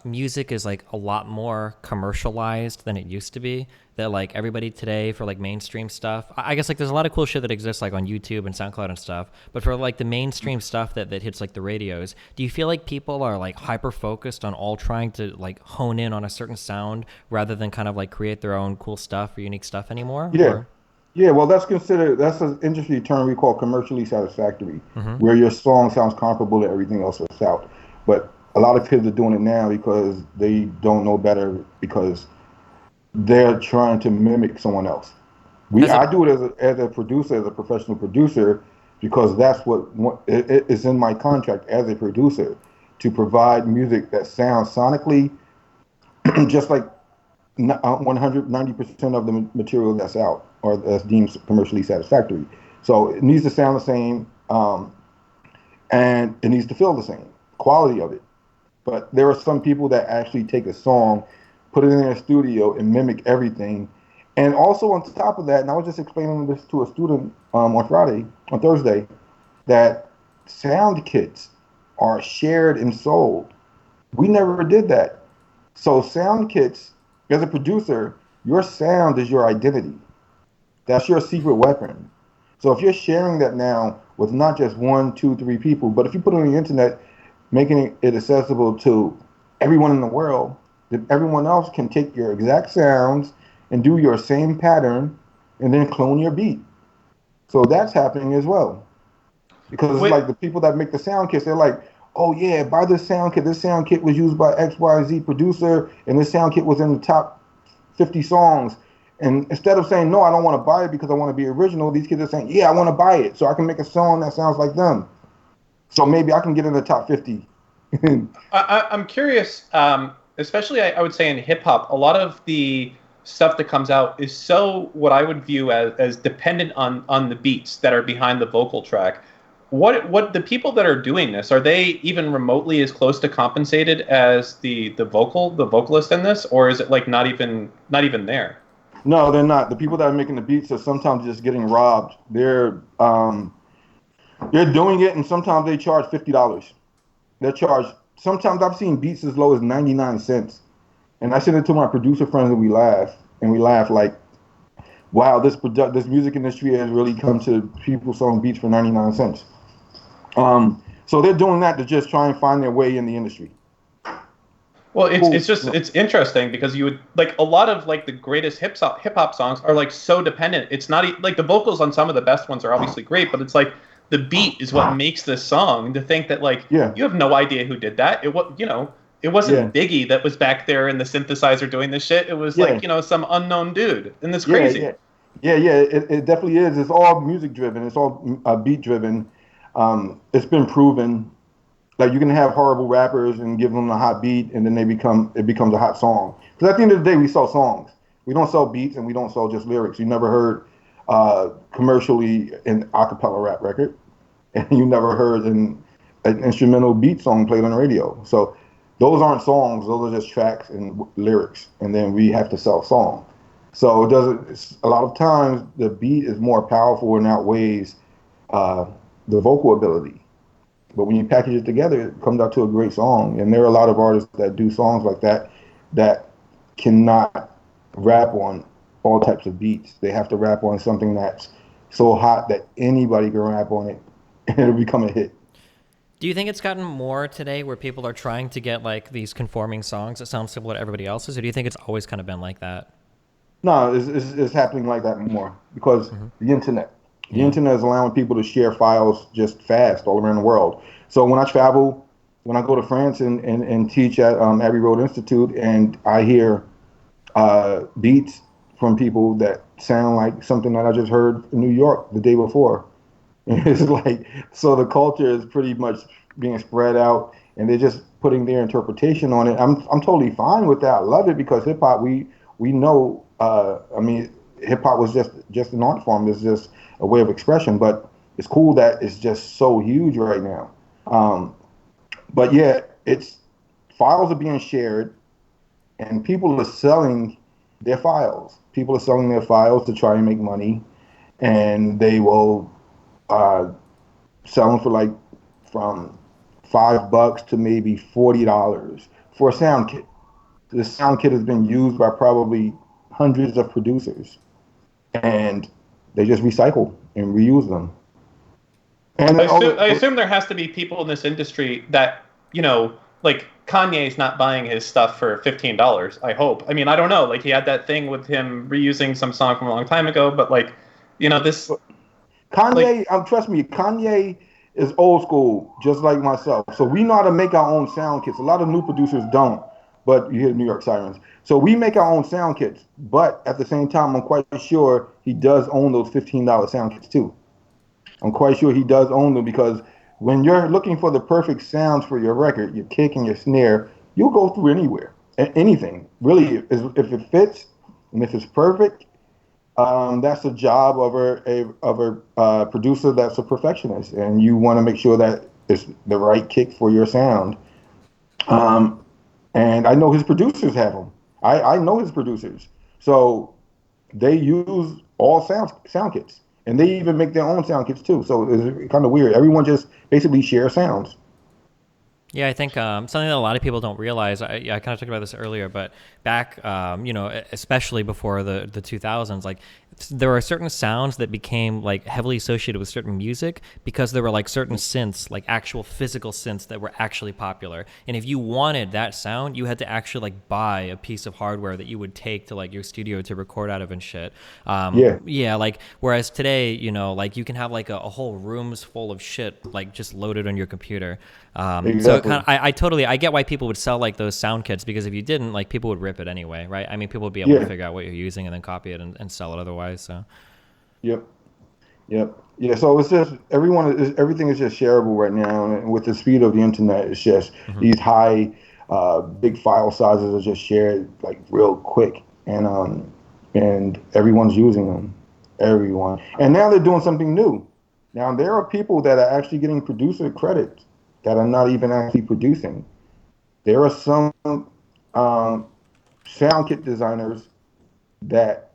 music is like a lot more commercialized than it used to be? That like everybody today for like mainstream stuff, I guess like there's a lot of cool shit that exists like on YouTube and SoundCloud and stuff, but for like the mainstream stuff that hits like the radios, do you feel like people are like hyper focused on all trying to like hone in on a certain sound rather than kind of like create their own cool stuff or unique stuff anymore? Yeah. Or? Yeah, well, that's an industry term we call commercially satisfactory, where your song sounds comparable to everything else that's out. But a lot of kids are doing it now because they don't know better, because they're trying to mimic someone else. I do it as a producer, as a professional producer, because that's what it is in my contract as a producer, to provide music that sounds sonically just like 190% of the material that's out or that's deemed commercially satisfactory. So it needs to sound the same, and it needs to feel the same, quality of it. But there are some people that actually take a song, put it in their studio, and mimic everything. And also on top of that, and I was just explaining this to a student on Thursday, that sound kits are shared and sold. We never did that. So sound kits, as a producer, your sound is your identity. That's your secret weapon. So if you're sharing that now with not just 1, 2, 3 people, but if you put it on the internet, making it accessible to everyone in the world, then everyone else can take your exact sounds and do your same pattern and then clone your beat. So that's happening as well. Because it's Wait, like the people that make the sound kits, they're like, oh yeah, buy this sound kit. This sound kit was used by XYZ producer, and this sound kit was in the top 50 songs. And instead of saying, no, I don't want to buy it because I want to be original, these kids are saying, yeah, I want to buy it so I can make a song that sounds like them. So maybe I can get in the top 50. I'm curious, especially I would say in hip hop, a lot of the stuff that comes out is so what I would view as dependent on the beats that are behind the vocal track. What the people that are doing this, are they even remotely as close to compensated as the vocalist in this, or is it like not even there? No, they're not. The people that are making the beats are sometimes just getting robbed. They're doing it, and sometimes they charge $50. They're charged. Sometimes I've seen beats as low as 99 cents, and I send it to my producer friends, and we laugh. And we laugh like, "Wow, this music industry has really come to people selling beats for 99 cents." So they're doing that to just try and find their way in the industry. Well, it's Cool. it's just it's interesting because you would like a lot of like the greatest hip hop songs are like so dependent. It's not like the vocals on some of the best ones are obviously great, but it's like the beat is what makes this song. And to think that like Yeah, you have no idea who did that. It yeah, wasn't Biggie that was back there in the synthesizer doing this shit. It was yeah, like some unknown dude, and it's yeah, crazy. yeah, yeah. It definitely is. It's all music driven. It's all beat driven. It's been proven. Like you can have horrible rappers and give them a hot beat, and then it becomes a hot song. Because at the end of the day, we sell songs. We don't sell beats, and we don't sell just lyrics. You never heard commercially an acapella rap record, and you never heard an instrumental beat song played on the radio. So those aren't songs; those are just tracks and lyrics, and then we have to sell song. So it doesn't. A lot of times, the beat is more powerful and outweighs uh, the vocal ability. But when you package it together, it comes out to a great song. And there are a lot of artists that do songs like that that cannot rap on all types of beats. They have to rap on something that's so hot that anybody can rap on it and it'll become a hit. Do you think it's gotten more today where people are trying to get like these conforming songs that sound similar to everybody else's, or do you think it's always kind of been like that? No, it's happening like that more because Mm-hmm. the internet. The Yeah. internet is allowing people to share files just fast all around the world. So when I travel, when I go to France and teach at Abbey Road Institute, and I hear beats from people that sound like something that I just heard in New York the day before. It's like, so the culture is pretty much being spread out, and they're just putting their interpretation on it. I'm totally fine with that. I love it because hip hop, we know. I mean, hip hop was just an art form. It's just a way of expression. But it's cool that it's just so huge right now. Um, but yeah, it's files are being shared, and people are selling their files. People are selling their files to try and make money, and they will uh, sell them for like from $5 to maybe $40 for a sound kit. This sound kit has been used by probably hundreds of producers, and they just recycle and reuse them. And I all assume, I the, assume there has to be people in this industry that, like Kanye's not buying his stuff for $15. I hope. I mean, I don't know. Like he had that thing with him reusing some song from a long time ago, but like, this, like, Kanye, trust me, Kanye is old school, just like myself. So we know how to make our own sound kits. A lot of new producers don't, but you hear New York Sirens. So we make our own sound kits, but at the same time, I'm quite sure he does own those $15 sound kits too. I'm quite sure he does own them because when you're looking for the perfect sounds for your record, your kick and your snare, you'll go through anywhere, anything. Really, if it fits and if it's perfect, that's the job of a producer that's a perfectionist, and you want to make sure that it's the right kick for your sound. Um, and I know his producers have them. I know his producers, so they use all sound kits, and they even make their own sound kits too. So it's kind of weird. Everyone just basically shares sounds. Yeah, I think something that a lot of people don't realize. I kind of talked about this earlier, but back, especially before the 2000s, like there are certain sounds that became like heavily associated with certain music because there were like certain synths, like actual physical synths that were actually popular. And if you wanted that sound, you had to actually like buy a piece of hardware that you would take to like your studio to record out of and shit. Yeah. Yeah, like whereas today, like you can have like a whole rooms full of shit like just loaded on your computer. So it Exactly. I get why people would sell like those sound kits, because if you didn't, like people would rip it anyway, right? I mean, people would be able to Yeah. figure out what you're using and then copy it and sell it otherwise. So Yep. Yep. Yeah. So it's just everything is just shareable right now, and with the speed of the internet, it's just mhm. these high, big file sizes are just shared like real quick, and everyone's using them, everyone. And now they're doing something new. Now there are people that are actually getting producer credits that are not even actually producing. There are some um, sound kit designers that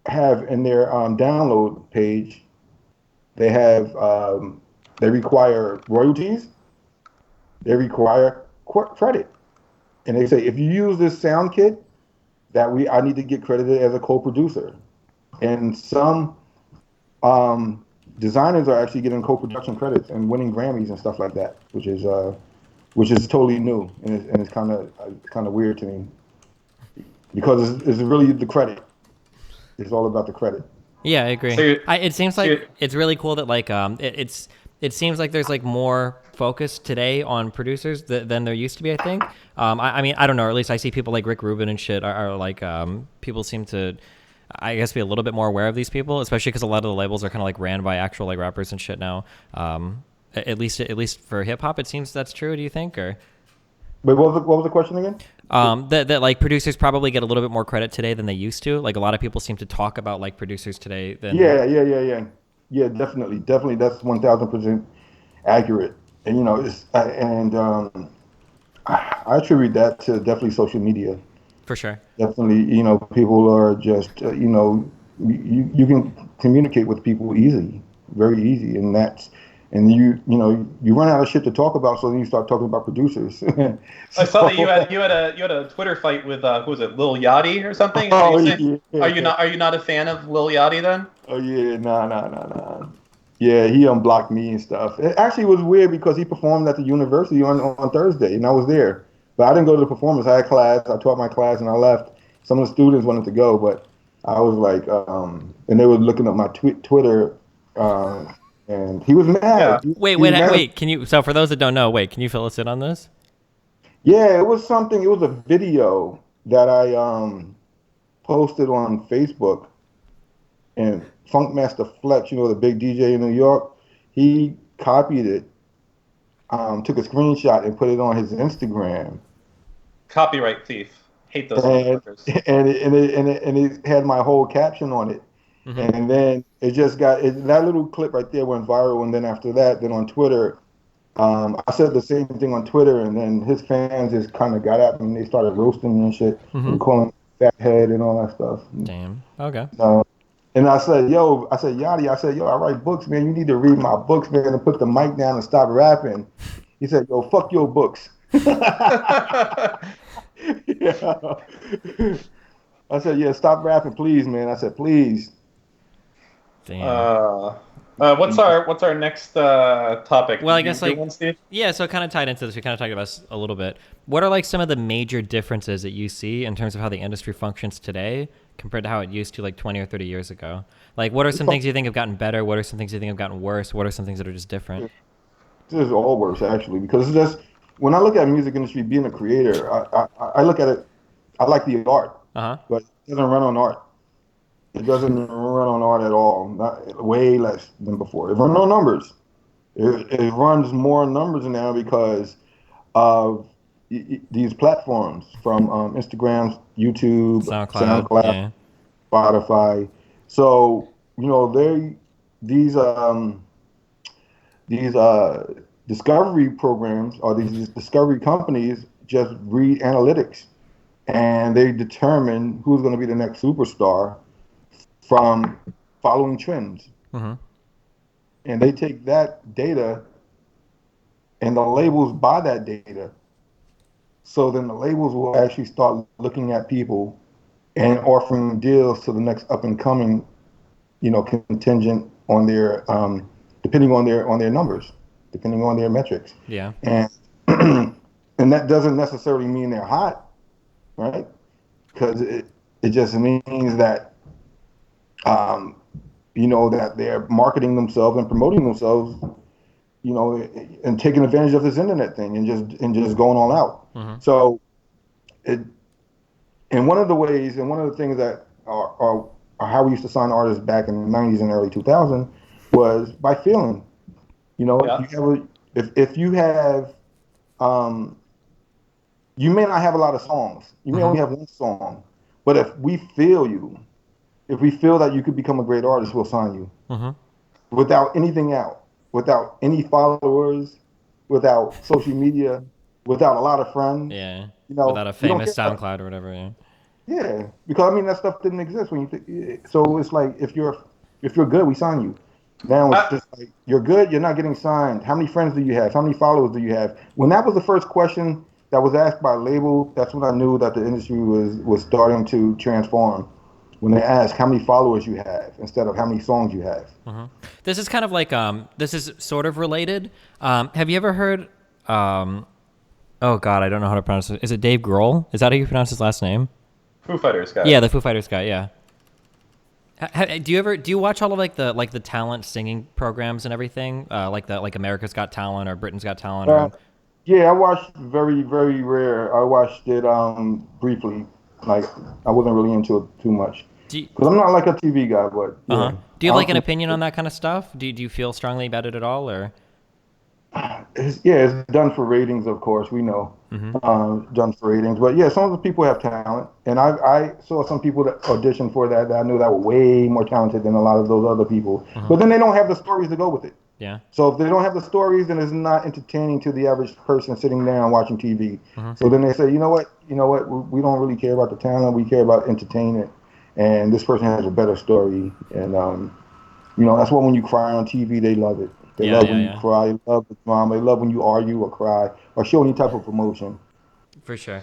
have in their download page they have they require royalties, they require credit, and they say if you use this sound kit, that we I need to get credited as a co-producer. And some designers are actually getting co-production credits and winning Grammys and stuff like that, which is totally new, and it's kind of weird to me because it's really the credit. It's all about the credit. Yeah, I So agree. you're, It seems so like you're, it's really cool that like it seems like there's like more focus today on producers than there used to be. I think. I mean, I don't know. Or at least I see people like Rick Rubin and shit are like people seem to, I guess, be a little bit more aware of these people, especially because a lot of the labels are kind of like ran by actual like rappers and shit now. At least for hip hop, it seems that's true. Do you think or? But what was the question again? That like producers probably get a little bit more credit today than they used to. Like a lot of people seem to talk about like producers today than. Yeah. Definitely. That's 1,000% accurate. And it's and I attribute that to definitely social media. For sure. Definitely, people are just you can communicate with people easily, very easy, and you run out of shit to talk about, so then you start talking about producers. I saw that So, you had a Twitter fight with who was it, Lil Yachty or something? Are you oh saying yeah, are you not a fan of Lil Yachty then? oh yeah, nah. Yeah, he unblocked me and stuff. It actually was weird because he performed at the university on Thursday, and I was there. But I didn't go to the performance. I had class. I taught my class, and I left. Some of the students wanted to go, but I was like, and they were looking up my Twitter, and he was mad. Yeah. Wait, He was wait, mad. wait. Can you? So for those that don't know, wait, can you fill us in on this? Yeah, it was something. It was a video that I posted on Facebook, and Funkmaster Flex, the big DJ in New York, he copied it, took a screenshot and put it on his Instagram, Copyright thief. Hate those and motherfuckers. and it had my whole caption on it, Mm-hmm. and then it just that little clip right there went viral, and then after that, then on Twitter, I said the same thing on Twitter, and then his fans just kind of got at me and they started roasting me and shit, Mm-hmm. and calling me fat head and all that stuff. Damn. Okay. And I said, Yachty, I said, yo, I write books, man. You need to read my books, man, and put the mic down and stop rapping. He said, yo, fuck your books. Yeah. I said, yeah, stop rapping, please, man. I said, please. Damn. What's our next topic? Well, Did I you guess do like one, Steve? yeah. So kind of tied into this, we kind of talked about this a little bit. What are like some of the major differences that you see in terms of how the industry functions today compared to how it used to like 20 or 30 years ago? Like, what are some things you think have gotten better? What are some things you think have gotten worse? What are some things that are just different? This is all worse, actually, because it's just when I look at music industry, being a creator, I look at it, I like the art, Uh huh. but it doesn't run on art. It doesn't run on art at all, not, way less than before. It runs on numbers. It runs more numbers now because of these platforms from Instagram, YouTube, SoundCloud. SoundCloud, Yeah. Spotify. So they these these discovery programs or these discovery companies just read analytics and they determine who's going to be the next superstar from following trends. Mm-hmm. And they take that data and the labels buy that data. So then the labels will actually start looking at people and offering deals to the next up and coming, contingent on their depending on their numbers, depending on their metrics. Yeah. And and that doesn't necessarily mean they're hot, right? Because it just means that that they're marketing themselves and promoting themselves, and taking advantage of this internet thing and just going all out. Mm-hmm. So it and one of the ways and one of the things that are how we used to sign artists back in the 90s and early 2000s was by feeling. Yeah. If you have you may not have a lot of songs. You may only have one song, but if we feel you, if we feel that you could become a great artist, we'll sign you without anything out, without any followers, without social media, without a lot of friends. Yeah. Without a we don't famous care about- SoundCloud or whatever. Yeah. Yeah, because I mean that stuff didn't exist when you so it's like if you're good, we sign you. Now it's just like you're good, you're not getting signed. How many friends do you have? How many followers do you have? When that was the first question that was asked by a label, that's when I knew that the industry was starting to transform. When they ask how many followers you have instead of how many songs you have. This is kind of like this is sort of related. Have you ever heard oh God, I don't know how to pronounce it. Is it Dave Grohl? Is that how you pronounce his last name? Foo Fighters guy. Yeah, the Foo Fighters guy. Yeah. Do you watch all of the talent singing programs and everything? Like America's Got Talent or Britain's Got Talent? Or... Yeah, I watched very, very rare. I watched it briefly. Like I wasn't really into it too much. Because I'm not like a TV guy, but yeah. Do you have like an opinion on that kind of stuff? Do you feel strongly about it at all, or? It's done for ratings, of course. We know, done for ratings. But yeah, some of the people have talent, and I saw some people that auditioned for that I knew that were way more talented than a lot of those other people. But then they don't have the stories to go with it. Yeah. So if they don't have the stories, then it's not entertaining to the average person sitting down watching TV. So then they say, you know what, we don't really care about the talent. We care about entertainment, and this person has a better story. And that's why when you cry on TV, they love it. They love when you cry. They love the drama. They love when you argue or cry or show any type of emotion. For sure.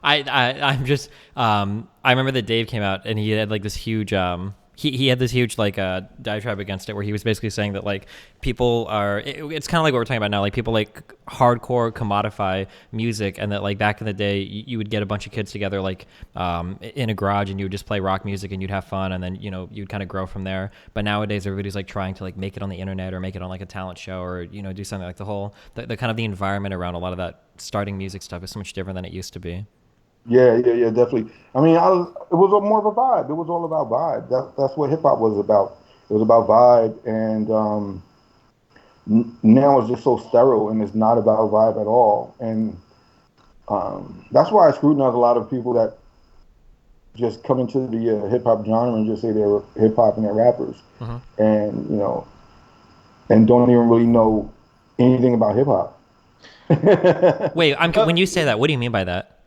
I'm just I remember that Dave came out and he had like this huge he had this huge like diatribe against it where he was basically saying that like people are it's kind of like what we're talking about now, like people like hardcore commodify music, and that like back in the day you would get a bunch of kids together like in a garage and you would just play rock music and you'd have fun, and then you'd kind of grow from there. But nowadays everybody's like trying to like make it on the internet or make it on like a talent show or do something like the kind of the environment around a lot of that starting music stuff is so much different than it used to be. Yeah, definitely. I mean, it was more of a vibe. It was all about vibe. That's what hip hop was about. It was about vibe, and now it's just so sterile, and it's not about vibe at all. And that's why I scrutinize a lot of people that just come into the hip hop genre and just say they're hip hop and they're rappers, and and don't even really know anything about hip hop. Wait, when you say that, what do you mean by that?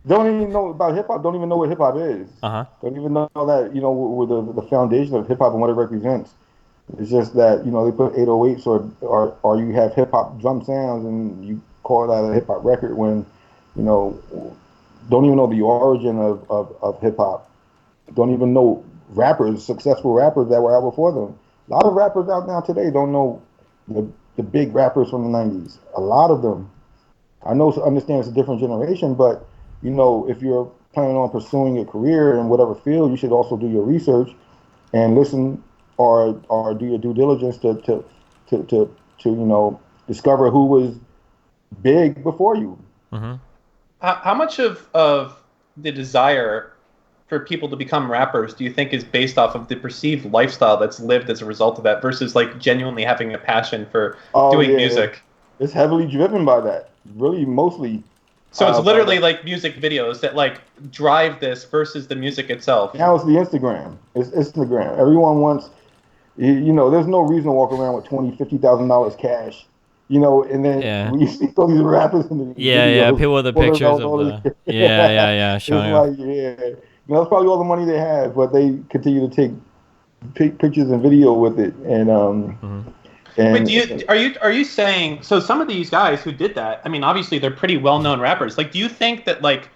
Don't even know about hip hop. Don't even know what hip hop is. Don't even know that with the foundation of hip hop and what it represents. It's just that they put 808s or you have hip hop drum sounds and you call that a hip hop record when don't even know the origin of hip hop. Don't even know successful rappers that were out before them. A lot of rappers out now today don't know the big rappers from the 90s. A lot of them. I understand it's a different generation, but if you're planning on pursuing a career in whatever field, you should also do your research and listen or do your due diligence to discover who was big before you. How much of the desire for people to become rappers do you think is based off of the perceived lifestyle that's lived as a result of that versus like genuinely having a passion for doing music? It's heavily driven by that, really, mostly. So it's literally like music videos that like drive this versus the music itself. Now it's the Instagram. It's Instagram. Everyone wants, there's no reason to walk around with $50,000 cash, and then when you see all these rappers in the videos, people with the pictures of the showing up. That's probably all the money they have, but they continue to take pictures and video with it, and Wait, And are you saying so? Some of these guys who did that, I mean, obviously they're pretty well-known rappers. Like, do you think that like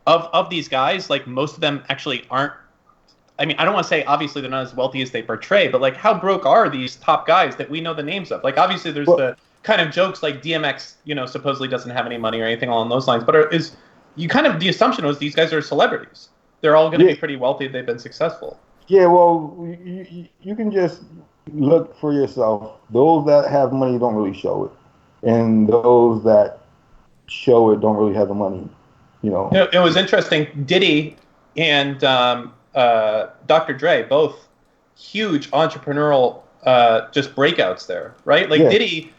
of these guys, like most of them actually aren't? I mean, I don't want to say obviously they're not as wealthy as they portray, but like how broke are these top guys that we know the names of? Like, obviously there's well, the kind of jokes like DMX, supposedly doesn't have any money or anything along those lines. But is you kind of the assumption was these guys are celebrities. They're all going to yeah, be pretty wealthy. They've been successful. yeah. Well, you can just look for yourself. Those that have money don't really show it, and those that show it don't really have the money. You know. It was interesting. Diddy and Dr. Dre, both huge entrepreneurial just breakouts there, right? Like Yeah. Diddy,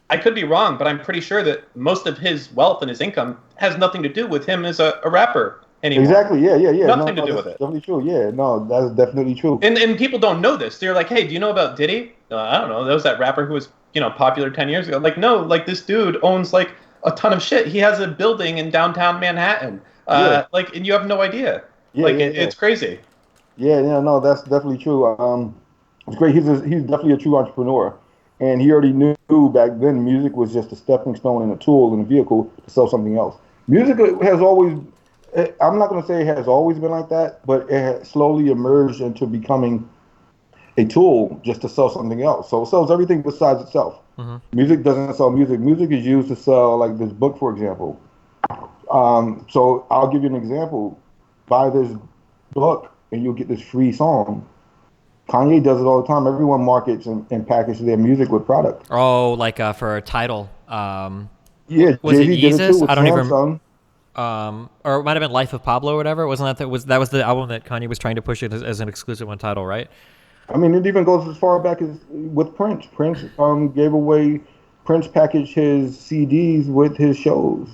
I could be wrong, but I'm pretty sure that most of his wealth and his income has nothing to do with him as a rapper anymore. Exactly. Yeah. Yeah. Yeah. Nothing No. to do That's with it. definitely true. Yeah. No. That's definitely true. And people don't know this. They're like, hey, do you know about Diddy? I don't know. That was that rapper who was popular 10 years ago. Like, no, like this dude owns like a ton of shit. He has a building in downtown Manhattan. Yeah. Like, and you have no idea. Yeah. Like, Yeah. Yeah. it's crazy. Yeah. Yeah. No. That's definitely true. It's great. He's definitely a true entrepreneur, and he already knew back then music was just a stepping stone and a tool and a vehicle to sell something else. Music has always, I'm not going to say it has always been like that, but it has slowly emerged into becoming a tool just to sell something else. So it sells everything besides itself. Mhm. Music doesn't sell music. Music is used to sell, like this book, for example. So I'll give you an example. Buy this book and you'll get this free song. Kanye does it all the time. Everyone markets and packages their music with product. Oh, like for a title. Yeah, Was it Jay-Z did it Yeezus? too with I don't even. Samsung. Or it might have been Life of Pablo or whatever. Wasn't that was the album that Kanye was trying to push it as an exclusive one title, right? I mean, it even goes as far back as with Prince. Prince packaged his CDs with his shows.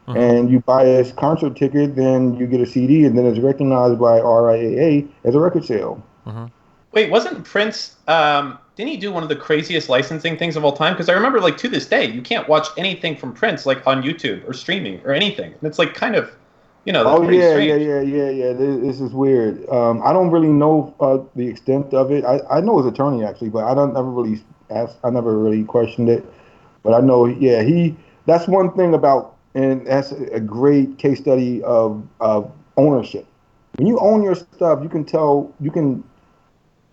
Mhm. And you buy his concert ticket, then you get a CD, and then it's recognized by RIAA as a record sale. Mhm. Wait, wasn't Prince? Didn't he do one of the craziest licensing things of all time? Because I remember, like to this day, you can't watch anything from Prince like on YouTube or streaming or anything. And it's like kind of, that's Oh pretty yeah, strange. yeah. This is weird. I don't really know the extent of it. I know his attorney actually, but I don't never really asked. I never really questioned it. But I know, yeah, That's one thing about, and that's a great case study of ownership. When you own your stuff, you can tell you can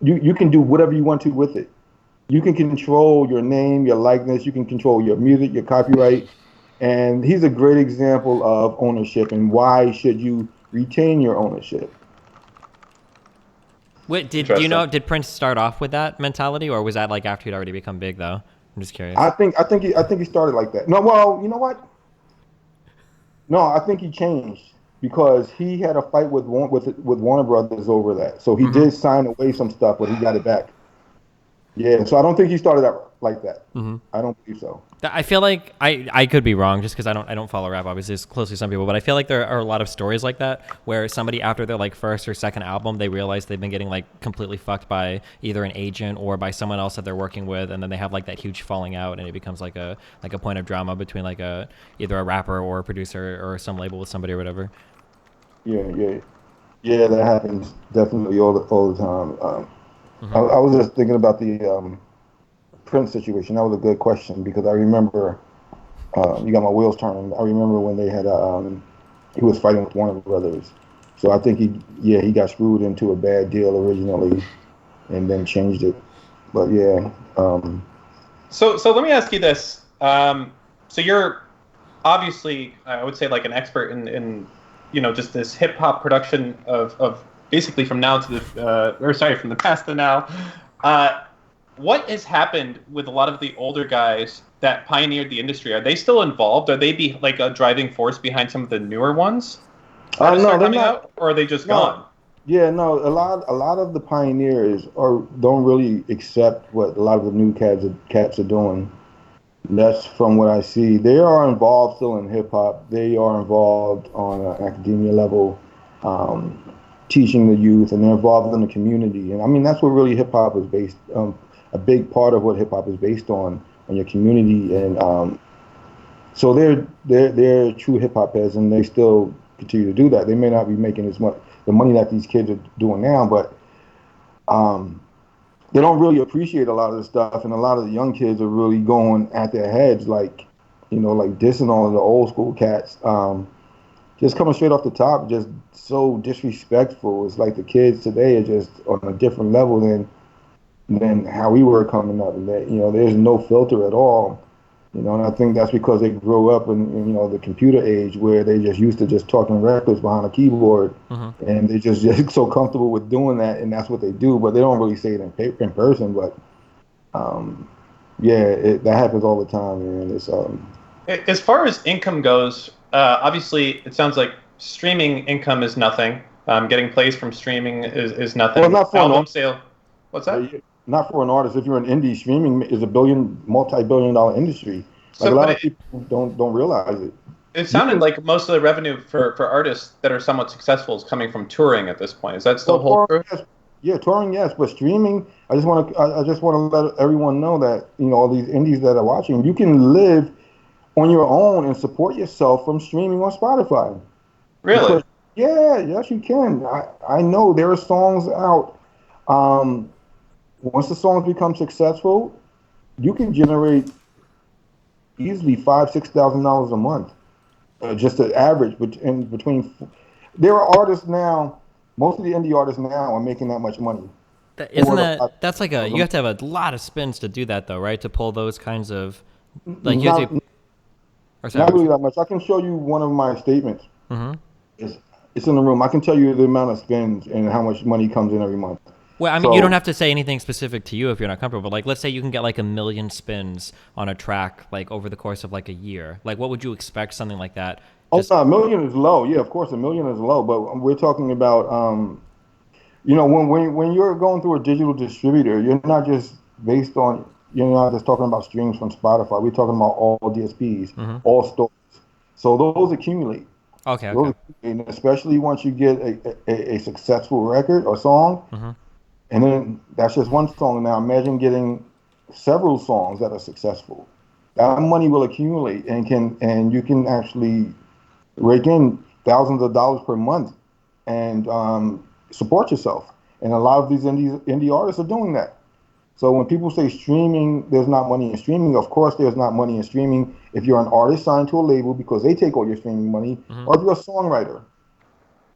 do whatever you want to with it. You can control your name, your likeness. You can control your music, your copyright. And he's a great example of ownership and why should you retain your ownership. Wait, do you Interesting. know? Did Prince start off with that mentality, or was that like after he'd already become big? Though I'm just curious. I think he started like that. No, well, you know what? No, I think he changed because he had a fight with Warner Brothers over that. So he did sign away some stuff, but he got it back. Yeah, so I don't think he started out like that. Mm-hmm. I don't believe so. I feel like I could be wrong just because I don't follow rap obviously as closely as some people, but I feel like there are a lot of stories like that where somebody after their like first or second album they realize they've been getting like completely fucked by either an agent or by someone else that they're working with, and then they have like that huge falling out and it becomes like a point of drama between like either a rapper or a producer or some label with somebody or whatever. Yeah. That happens definitely all the time. I was just thinking about the Prince situation. That was a good question because I remember you got my wheels turning. I remember when they had he was fighting with Warner Brothers. So I think he got screwed into a bad deal originally and then changed it. But yeah. So let me ask you this. So you're obviously, I would say, like an expert in just this hip hop production of basically from now to from the past to now. What has happened with a lot of the older guys that pioneered the industry? Are they still involved? Are they like a driving force behind some of the newer ones? No, they're Coming not. out, or are they just No. gone? Yeah, no. A lot of the pioneers don't really accept what a lot of the new cats are doing. That's from what I see. They are involved still in hip hop. They are involved on an academia level, teaching the youth, and they're involved in the community. And I mean, that's what really hip hop is based. A big part of what hip hop is based on your community, and so they're true hip hop heads, and they still continue to do that. They may not be making as much the money that these kids are doing now, but they don't really appreciate a lot of the stuff, and a lot of the young kids are really going at their heads, like, like dissing all of the old school cats. Just coming straight off the top, just so disrespectful. It's like the kids today are just on a different level than how we were coming up. And that, there's no filter at all. And I think that's because they grew up in the computer age where they just used to just talking reckless behind a keyboard, and they just so comfortable with doing that, and that's what they do. But they don't really say it in person. But yeah, that happens all the time, man. It's As far as income goes, obviously it sounds like streaming income is nothing. Getting plays from streaming is nothing. well, not for Album sale. What's that? not for an artist. If you're an indie, streaming is a multi-billion-dollar industry. Like a So, lot but of people don't realize it. it sounded like most of the revenue for artists that are somewhat successful is coming from touring at this point. Is that still hold true? Yes. Yeah, touring, yes, but streaming. I just want to let everyone know that all these indies that are watching, you can live on your own and support yourself from streaming on Spotify. Really? Because, yeah, yes, you can. I know there are songs out. Once the songs become successful, you can generate easily $5,000-6,000 a month, just an average. Between there are artists now. Most of the indie artists now are making that much money. That's like you have to have a lot of spins to do that though, right? To pull those kinds of like you Not, have to. not really that much. I can show you one of my statements. Mm-hmm. It's in the room. I can tell you the amount of spins and how much money comes in every month. Well, I mean, you don't have to say anything specific to you if you're not comfortable. But like, let's say you can get like 1 million spins on a track, like over the course of like a year. Like, what would you expect something like that? Oh, no, 1 million is low. Yeah, of course, 1 million is low. But we're talking about, when you're going through a digital distributor, you're not just talking about streams from Spotify. We're talking about all DSPs, all stores. So those accumulate. Okay. And especially once you get a successful record or song, and then that's just one song. Now imagine getting several songs that are successful. That money will accumulate and you can actually rake in thousands of dollars per month and support yourself. And a lot of these indie artists are doing that. So when people say streaming, there's not money in streaming. Of course, there's not money in streaming if you're an artist signed to a label because they take all your streaming money, or if you're a songwriter,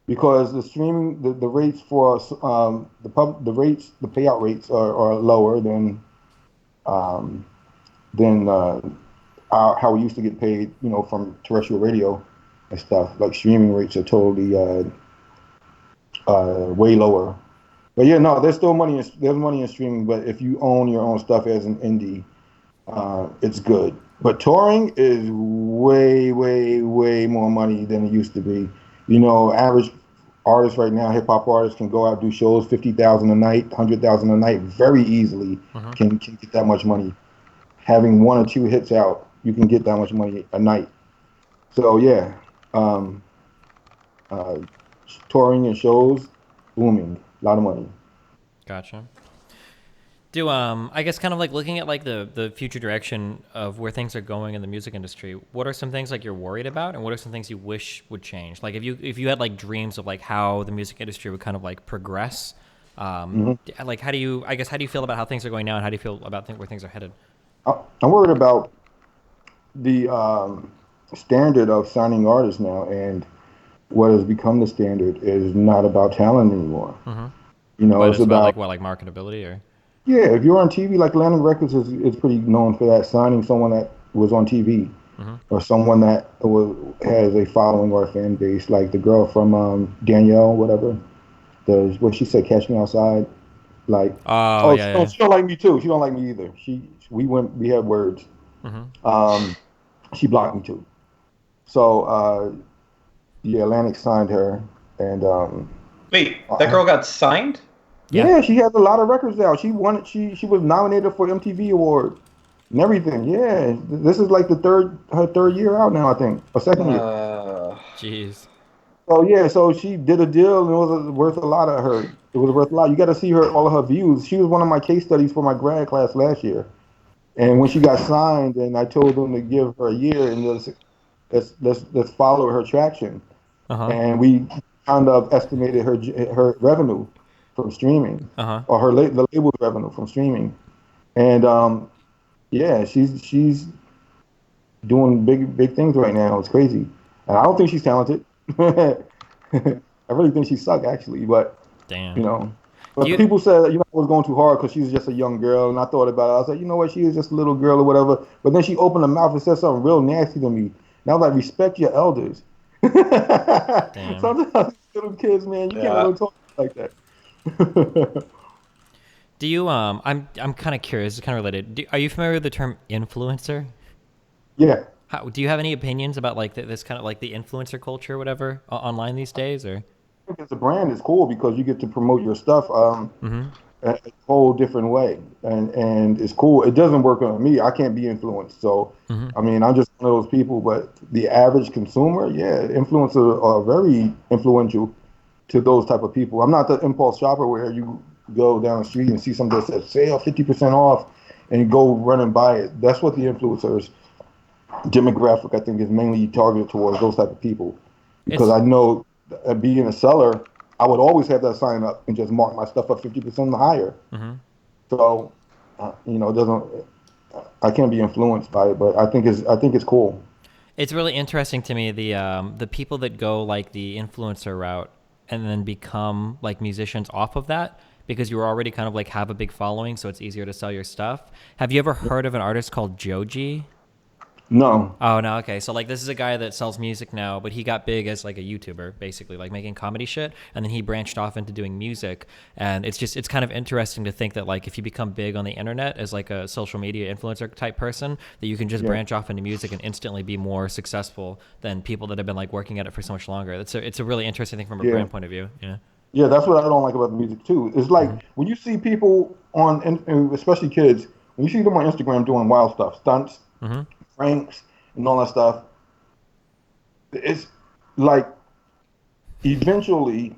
because the streaming, the rates for the payout rates are lower than how we used to get paid, from terrestrial radio and stuff. Like streaming rates are totally way lower. But yeah, no, there's money in streaming. But if you own your own stuff as an indie, it's good. But touring is way, way, way more money than it used to be. Average artists right now, hip hop artists can go out do shows, 50,000 a night, 100,000 a night, very easily. Can get that much money. Having 1 or 2 hits out, you can get that much money a night. So yeah, touring and shows, booming. A lot of money. Gotcha. Do I guess kind of like looking at like the future direction of where things are going in the music industry, what are some things like you're worried about and what are some things you wish would change? Like if you had like dreams of like how the music industry would kind of like progress, like how do you feel about how things are going now and how do you feel about where things are headed? I'm worried about the standard of signing artists now, and what has become the standard is not about talent anymore. It's about like marketability or. Yeah, if you're on TV, like Atlantic Records is pretty known for that, signing someone that was on TV, or someone that has a following or a fan base, like the girl from Danielle, whatever. What she said, "Catch Me Outside." Like, she don't like me too. She don't like me either. We had words. She blocked me too. So yeah, Atlantic signed her, and wait, that girl got signed? Yeah, she has a lot of records out. She was nominated for MTV Award and everything. Yeah, this is like her third year out now, I think, or second year. Jeez. So yeah, so she did a deal and it was worth a lot of her. It was worth a lot. You got to see all of her views. She was one of my case studies for my grad class last year. And when she got signed, and I told them to give her a year and let's follow her traction. And we kind of estimated her revenue. from streaming, Uh-huh. or the label's revenue from streaming. And yeah, she's doing big things right now. It's crazy, and I don't think she's talented. I really think she sucked actually, but you Damn. know. Do But you people said, I was going too hard because she was just a young girl, and I thought about it. I was like, you know what, she is just a little girl or whatever. But then she opened her mouth and said something real nasty to me. And I was like, respect your elders. damn. Sometimes little kids, man, you can't let Yeah. them talk like that. Do you I'm kind of curious, it's kind of related. Are you familiar with the term influencer? Yeah. Do you have any opinions about like this kind of like the influencer culture or whatever online these days or? I think as a brand, it's cool because you get to promote your stuff Mhm. a whole different way, and it's cool. It doesn't work on me. I can't be influenced, so Mhm. I mean, I'm just one of those people. But the average consumer, yeah, influencers are very influential to those type of people. I'm not the impulse shopper where you go down the street and see something that says sale 50% off, and you go run and buy it. That's what the influencers demographic I think is mainly targeted towards those type of people, because It's I know being a seller, I would always have that sign up and just mark my stuff up 50% higher. mhm. So, it doesn't. I can't be influenced by it, but I think it's cool. It's really interesting to me the people that go like the influencer route and then become like musicians off of that because you already kind of like have a big following, so it's easier to sell your stuff. Have you ever heard of an artist called Joji? No, Oh no, okay. So like this is a guy that sells music now, but he got big as like a YouTuber, basically, like making comedy shit, and then he branched off into doing music. And it's kind of interesting to think that like if you become big on the internet as like a social media influencer type person, that you can just yeah, branch off into music and instantly be more successful than people that have been like working at it for so much longer. It's a really interesting thing from a yeah, brand point of view. Yeah. yeah. That's what I don't like about the music too. It's like Hmm. when you see people and especially kids, when you see them on Instagram doing wild stuff, stunts, Hmm. pranks, and all that stuff. It's like eventually,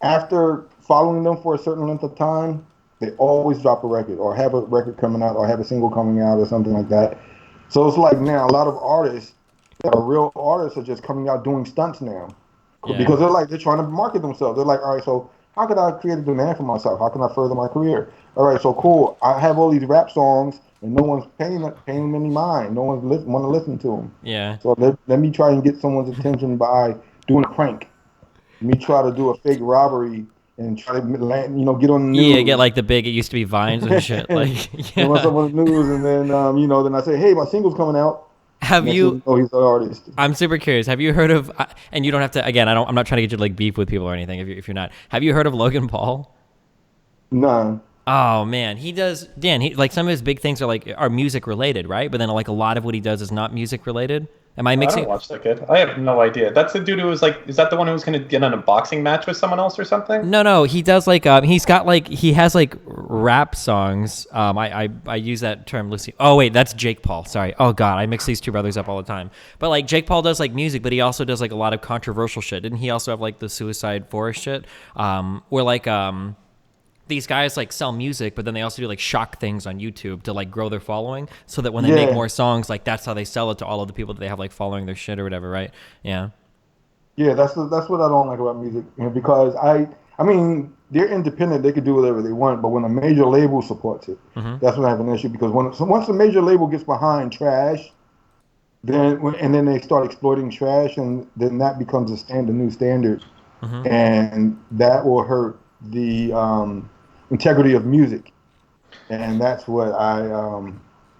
after following them for a certain length of time, they always drop a record or have a record coming out or have a single coming out or something like that. So it's like now a lot of artists that are real artists are just coming out doing stunts now Yeah. because they're trying to market themselves. They're like, all right, so how can I create a demand for myself? How can I further my career? All right, so cool. I have all these rap songs and no one's paying them any mind. No one's want to listen to them. Yeah. So let me try and get someone's attention by doing a prank. Me try to do a fake robbery and try to land, get on the Yeah, get news. like the big. It used to be Vines and shit. Like, And once yeah. I'm on the news, and then then I say, hey, my single's coming out. Have Next thing you you know, he's an artist. I'm super curious. Have you heard of? And you don't have to. Again, I'm not trying to get you like beef with people or anything. If you're not, have you heard of Logan Paul? None. Oh man, he does. Dan, he like some of his big things are music related, right? But then like a lot of what he does is not music related. Am I I mixing? don't watch that kid. I have no idea. That's the dude who was like, is that the one who was going to get in a boxing match with someone else or something? No, no, he does like he's got like he has like rap songs. I use that term loosely. Oh wait, that's Jake Paul. Sorry. Oh god, I mix these two brothers up all the time. But like Jake Paul does like music, but he also does like a lot of controversial shit. Didn't he also have like the Suicide Forest shit? Where like these guys like sell music, but then they also do like shock things on YouTube to like grow their following, so that when they make Yeah, more songs, like that's how they sell it to all of the people that they have like following their shit or whatever, right? Yeah. yeah. That's what I don't like about music, because I mean, they're independent. They can do whatever they want, but when a major label supports it, Mm-hmm. that's when I have an issue. Because once a major label gets behind trash, then they start exploiting trash, and then that becomes the new standard, Mm-hmm. and that will hurt the integrity of music, and that's what I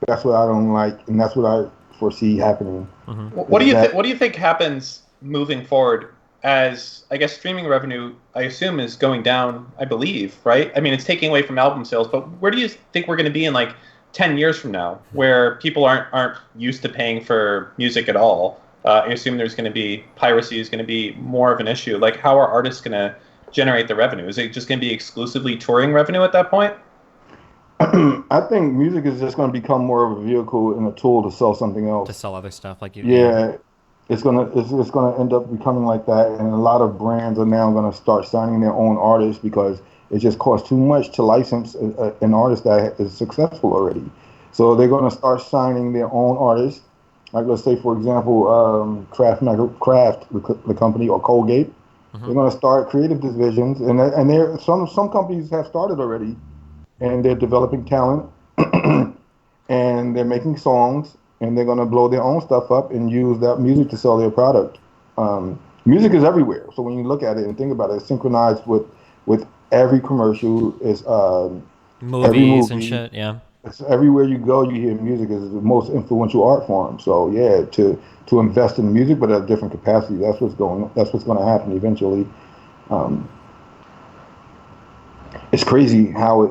don't like, and that's what I foresee happening. Mm-hmm. What do Is you that what do you think happens moving forward? As I guess streaming revenue, I assume, is going down. I believe, right? I mean, it's taking away from album sales, but where do you think we're going to be in like 10 years from now, where people aren't used to paying for music at all? I assume there's going to be piracy is going to be more of an issue. Like, how are artists going to generate the revenue? Is it just going to be exclusively touring revenue at that point? I think music is just going to become more of a vehicle and a tool to sell something To else. sell other stuff, like you, yeah. Yeah, it's gonna end up becoming like that, and a lot of brands are now going to start signing their own artists because it just costs too much to license an artist that is successful already. So they're going to start signing their own artists. Like let's say, for example, Kraft, the company, or Colgate. They're going to start creative divisions, and there some companies have started already, and they're developing talent, and they're making songs, and they're going to blow their own stuff up and use that music to sell their product. Music is everywhere, so when you look at it and think about it, it's synchronized with every commercial, is every Movies and movie. shit. Yeah. It's everywhere you go, you hear music is the most influential art form. So yeah, to invest in music, but at a different capacity, that's what's going to happen eventually. Um, it's crazy how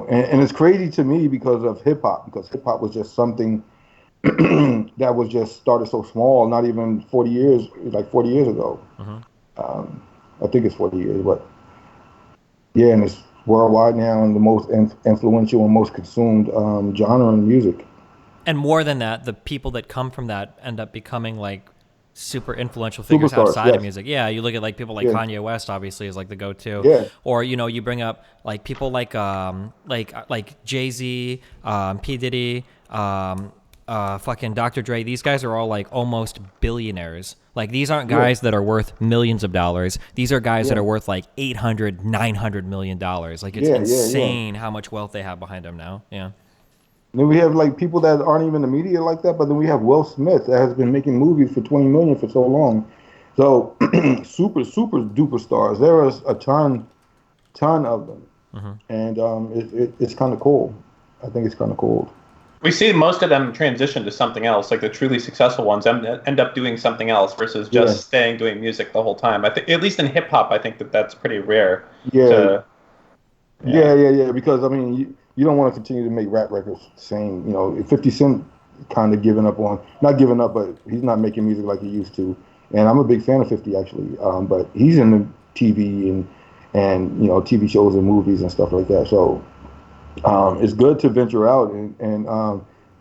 and it's crazy to me because of hip hop, because hip hop was just something that was just started so small, not even 40 years, like 40 years ago. Hmm. I think it's 40 years, but yeah, and it's worldwide now and the most influential and most consumed genre in music. And more than that, the people that come from that end up becoming like super influential figures Superstars, outside of yes. music. Yeah, you look at like people like Yeah, Kanye West, obviously, is like the go-to. yeah, Or you bring up like people like Jay-Z, P Diddy, fucking Dr. Dre. These guys are all like almost billionaires. Like these aren't yeah, guys that are worth millions of dollars. These are guys that yeah, are worth like 800, 900 million dollars. Like it's yeah. insane how much wealth they have behind them now. Yeah. And then we have like people that aren't even in the media like that, but then we have Will Smith that has been making movies for 20 million for so long. So super duper stars. There is a ton of them, Hmm. and it's kind of cool. I think it's kind of cool. We see most of them transition to something else, like the truly successful ones end up doing something else versus Yeah, just staying doing music the whole time. I think, at least in hip hop, I think that that's pretty rare. yeah, To yeah, yeah. Because I mean, you don't want to continue to make rap records saying, 50 Cent kind of giving up on, not giving up, but he's not making music like he used to. And I'm a big fan of 50 actually, but he's in the TV and TV shows and movies and stuff like that. So it's good to venture out and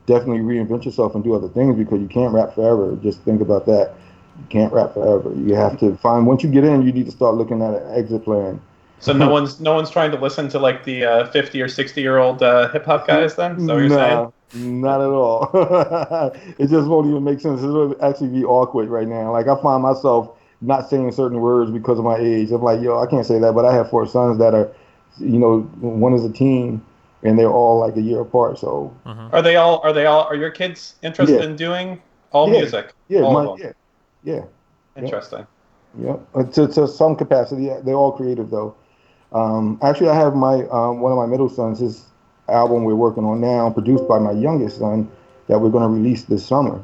definitely reinvent yourself and do other things because you can't rap forever. Just think about that. You can't rap forever. You have to find once you get in, you need to start looking at an exit plan. so no one's trying to listen to like the 50 or 60-year-old hip hop guys. Then, is that what you're saying? Nah, not at all. It just won't even make sense. It'll actually be awkward right now. Like I find myself not saying certain words because of my age. I'm like, yo, I can't say that, but I have four sons that are, one is a teen, and they're all like a year apart. So Hmm. Are your kids interested yeah, in doing all yeah, music? yeah, All of them. yeah, yeah, Interesting. yeah. To some capacity, yeah, they're all creative though. Actually, I have my one of my middle sons. His album we're working on now, produced by my youngest son, that we're going to release this summer.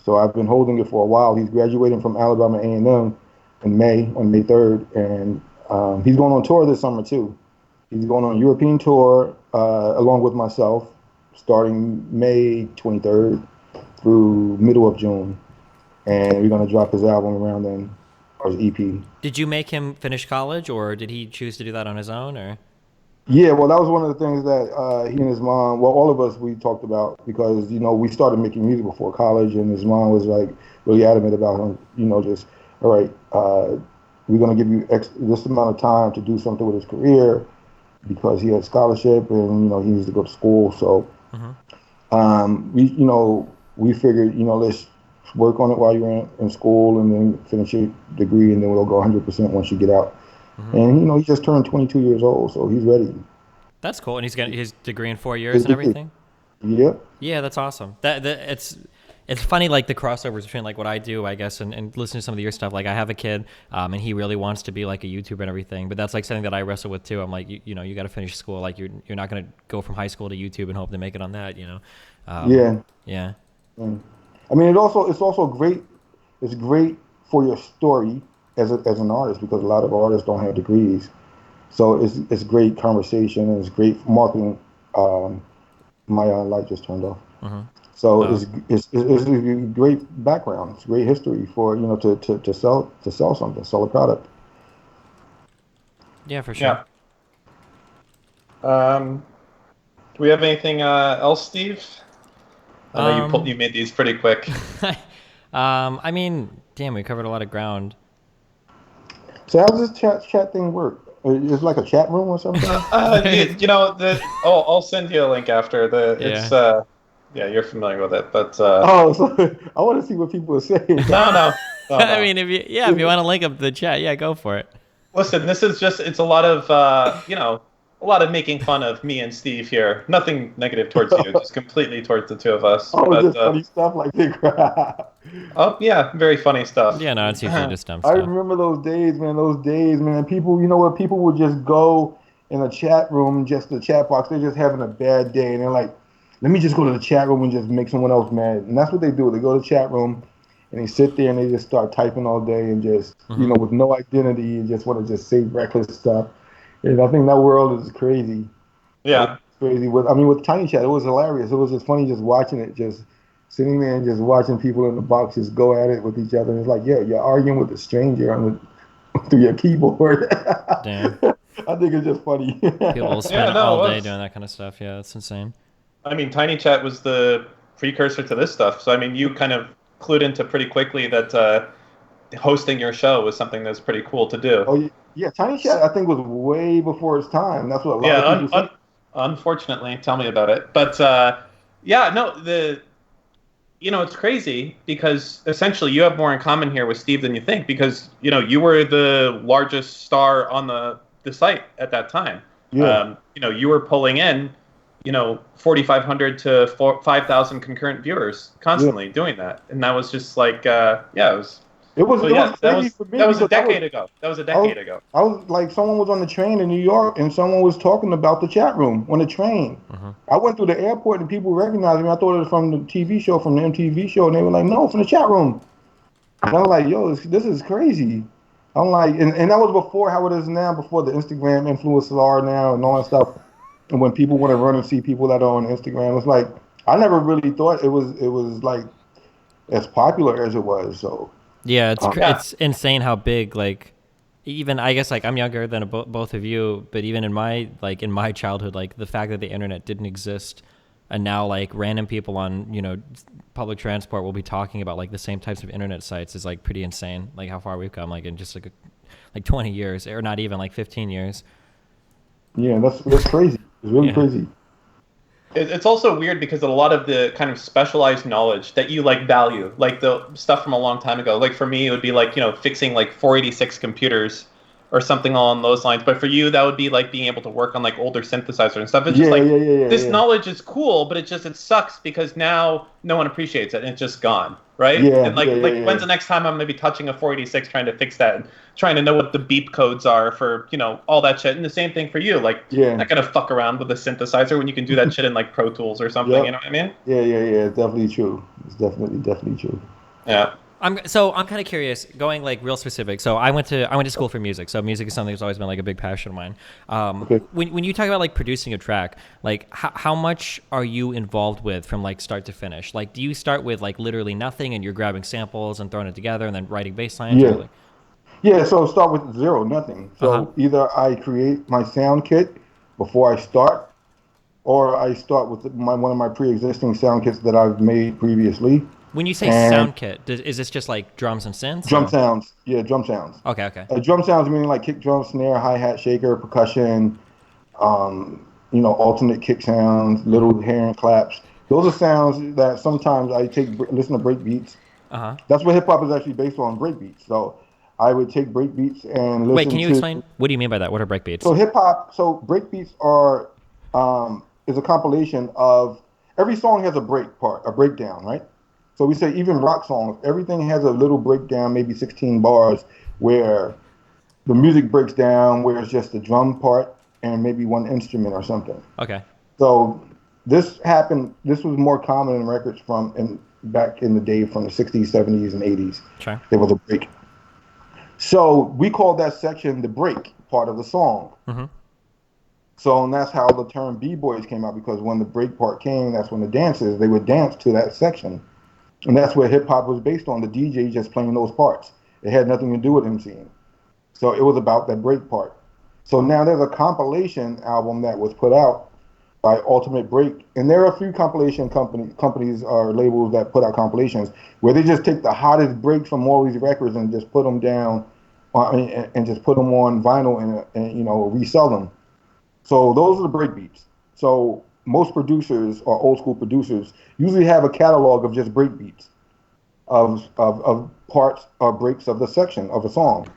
So I've been holding it for a while. He's graduating from Alabama A&M in May on May 3rd, and he's going on tour this summer too. He's going on a European tour along with myself, starting May 23rd through middle of June, and we're going to drop his album around then, or his EP. Did you make him finish college, or did he choose to do that on his own? Or Yeah, well, that was one of the things that he and his mom, well, all of us, we talked about because, we started making music before college, and his mom was like really adamant about him, just, all right, we're going to give you this amount of time to do something with his career because he had scholarship and, he needs to go to school. So hmm. we figured, let's work on it while you're in school and then finish your degree, and then we'll go 100% once you get out. Hmm. And he just turned 22 years old, so he's ready. That's cool, and he's got his degree in 4 years His and degree. everything. Yep. Yeah, that's awesome. That it's funny like the crossovers between like what I do, I guess, and listen to some of your stuff. Like I have a kid, and he really wants to be like a YouTuber and everything. But that's like something that I wrestle with too. I'm like, you got to finish school. Like you're not gonna go from high school to YouTube and hope to make it on that. Yeah. Yeah. Mm. I mean, it's also great. It's great for your story as an artist because a lot of artists don't have degrees. So it's great conversation and it's great marketing. My light just turned off. Hmm. So Oh, it's a great background. It's great history for to sell something, sell a product. yeah, for sure. Yeah. Um, do we have anything else, Steve? I know you Um, made these pretty quick. I mean, damn, we covered a lot of ground. So how does this chat thing work? It's like a chat room or something. I'll send you a link after the. Yeah. Yeah, you're familiar with it, but Oh, so I want to see what people are saying. no. I mean, if you want to link up the chat, yeah, go for it. Listen, this is just, it's a lot of, a lot of making fun of me and Steve here. Nothing negative towards you, just completely towards the two of us. Oh, But, just funny stuff like they crap. oh, yeah, very funny stuff. Yeah, no, it's usually just dumb I stuff. remember those days, man. Those days, man. People, you know what? People would just go in a chat room, just the chat box. They're just having a bad day, and they're like, "Let me just go to the chat room and just make someone else mad." And that's what they do. They go to the chat room, and they sit there and they just start typing all day and just, with no identity, and just want to just say reckless stuff. And I think that world is crazy. Yeah. Crazy. With Tiny Chat, it was hilarious. It was just funny just watching it, just sitting there and just watching people in the box just go at it with each other. And it's like, yeah, you're arguing with a stranger through your keyboard. Damn. I think it's just funny. People will spend Yeah, no, all it day was. doing that kind of stuff. Yeah, that's insane. I mean, Tiny Chat was the precursor to this stuff. So, I mean, you kind of clued into pretty quickly that hosting your show was something that's pretty cool to do. Oh, yeah, Tiny Chat, I think, was way before its time. That's what a lot Yeah, of people say. unfortunately, tell me about it. But yeah, no, it's crazy because essentially you have more in common here with Steve than you think because you were the largest star on the site at that time. Yeah. You were pulling in 4,500 to 5,000 concurrent viewers constantly doing that, and that was just like yeah, it was. It was So it yeah, was crazy for me that was a because decade ago. That was a decade ago. I was like, someone was on the train in New York and someone was talking about the chat room on the train. I went through the airport and people recognized me. I thought it was from the TV show, from the MTV show, and they were like, "No, from the chat room." And I was like, "Yo, this is crazy." I'm like, and that was before how it is now, before the Instagram influencers are now and all that stuff. And when people want to run and see people that are on Instagram, it's like I never really thought it was like as popular as it was. So. Yeah, Yeah. it's insane how big, like, even I guess like I'm younger than both of you, but even in my childhood, like the fact that the internet didn't exist, and now like random people on public transport will be talking about like the same types of internet sites is like pretty insane. Like how far we've come, like in just like 20 years, or not even like 15 years. Yeah, that's crazy. It's really crazy. It's also weird because a lot of the kind of specialized knowledge that you like value, like the stuff from a long time ago, like for me, it would be like, fixing like 486 computers or something along those lines. But for you, that would be like being able to work on like older synthesizer and stuff. It's just like, this knowledge is cool, but it sucks because now no one appreciates it and it's just gone. Right? Yeah, And like, yeah. when's the next time I'm going to be touching a 486 trying to fix that and trying to know what the beep codes are for, all that shit. And the same thing for you. Like, Yeah. not going to fuck around with a synthesizer when you can do that shit in like Pro Tools or something. Yep. You know what I mean? Yeah. It's definitely true. It's definitely true. Yeah. I'm kind of curious, going like real specific. So I went to school for music. So music is something that's always been like a big passion of mine. Okay. When you talk about like producing a track, like how much are you involved with from like start to finish? Like, do you start with like literally nothing and you're grabbing samples and throwing it together and then writing bass lines? Yeah. Or like... Yeah, so start with zero, nothing. So either I create my sound kit before I start, or I start with one of my pre-existing sound kits that I've made previously. When you say sound kit, is this just like drums and synths? Drum sounds. Yeah, drum sounds. Okay. Drum sounds meaning like kick drum, snare, hi-hat, shaker, percussion, alternate kick sounds, little hand claps. Those are sounds that sometimes I listen to break beats. That's what hip hop is actually based on, break beats. So I would take break beats and listen to... Wait, can you explain? What do you mean by that? What are break beats? So break beats is a compilation of, every song has a breakdown, right? So we say even rock songs, everything has a little breakdown, maybe 16 bars, where the music breaks down, where it's just the drum part and maybe one instrument or something. Okay. So this was more common in records back in the day from the 60s, 70s, and 80s. Sure. There was a break. So we call that section the break part of the song. So, and that's how the term B-boys came out, because when the break part came, that's when they would dance to that section. And that's where hip hop was based on, the DJ just playing those parts. It had nothing to do with MCing. So it was about that break part. So now there's a compilation album that was put out by Ultimate Break. And there are a few compilation companies or labels that put out compilations where they just take the hottest breaks from all these records and just put them down and just put them on vinyl and resell them. So those are the break beats. So most producers or old school producers usually have a catalog of just break beats of parts or breaks of the section of a song.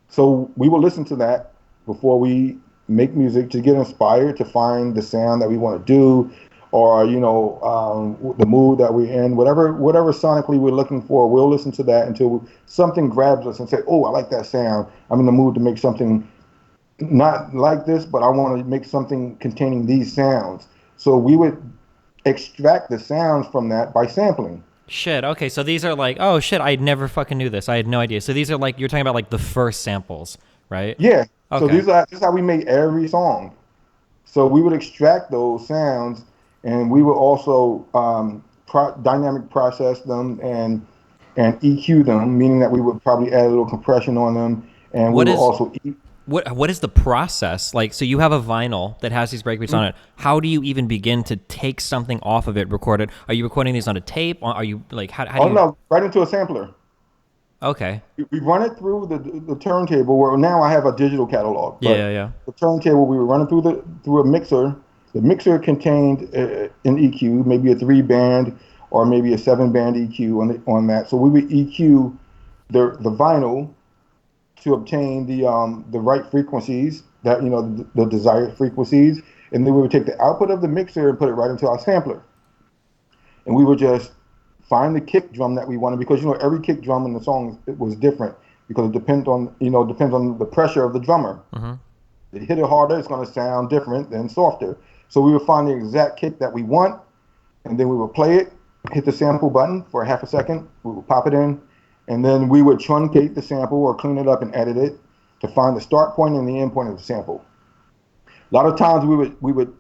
So we will listen to that before we make music to get inspired to find the sound that we want to do, or the mood that we're in, whatever sonically we're looking for. We'll listen to that until something grabs us and say, "Oh, I like that sound. I'm in the mood to make something not like this, but I want to make something containing these sounds." So we would extract the sounds from that by sampling. Shit. Okay, so these are like, oh shit, I never fucking knew this. I had no idea. So these are like, you're talking about like the first samples, right? Yeah. So Okay. this is how we make every song. So we would extract those sounds, and we would also dynamic process them and EQ them, meaning that we would probably add a little compression on them, and we What will is also what is the process like? So you have a vinyl that has these breakbeats on it. How do you even begin to take something off of it, record it? Are you recording these on a tape? Are you like how do you? no, right into a sampler. Okay. We run it through the turntable. Where now I have a digital catalog, Yeah, but yeah, yeah. the turntable we were running through a mixer. The mixer contained an EQ, maybe a 3-band or maybe a 7-band EQ on that. So we would EQ the vinyl to obtain the right frequencies, that the desired frequencies, and then we would take the output of the mixer and put it right into our sampler, and we would just find the kick drum that we wanted, because every kick drum in the song was different, because it depends on the pressure of the drummer. They hit it harder, it's going to sound different than softer. So we would find the exact kick that we want, and then we would play it, hit the sample button for half a second, we would pop it in, and then we would truncate the sample or clean it up and edit it to find the start point and the end point of the sample. A lot of times we would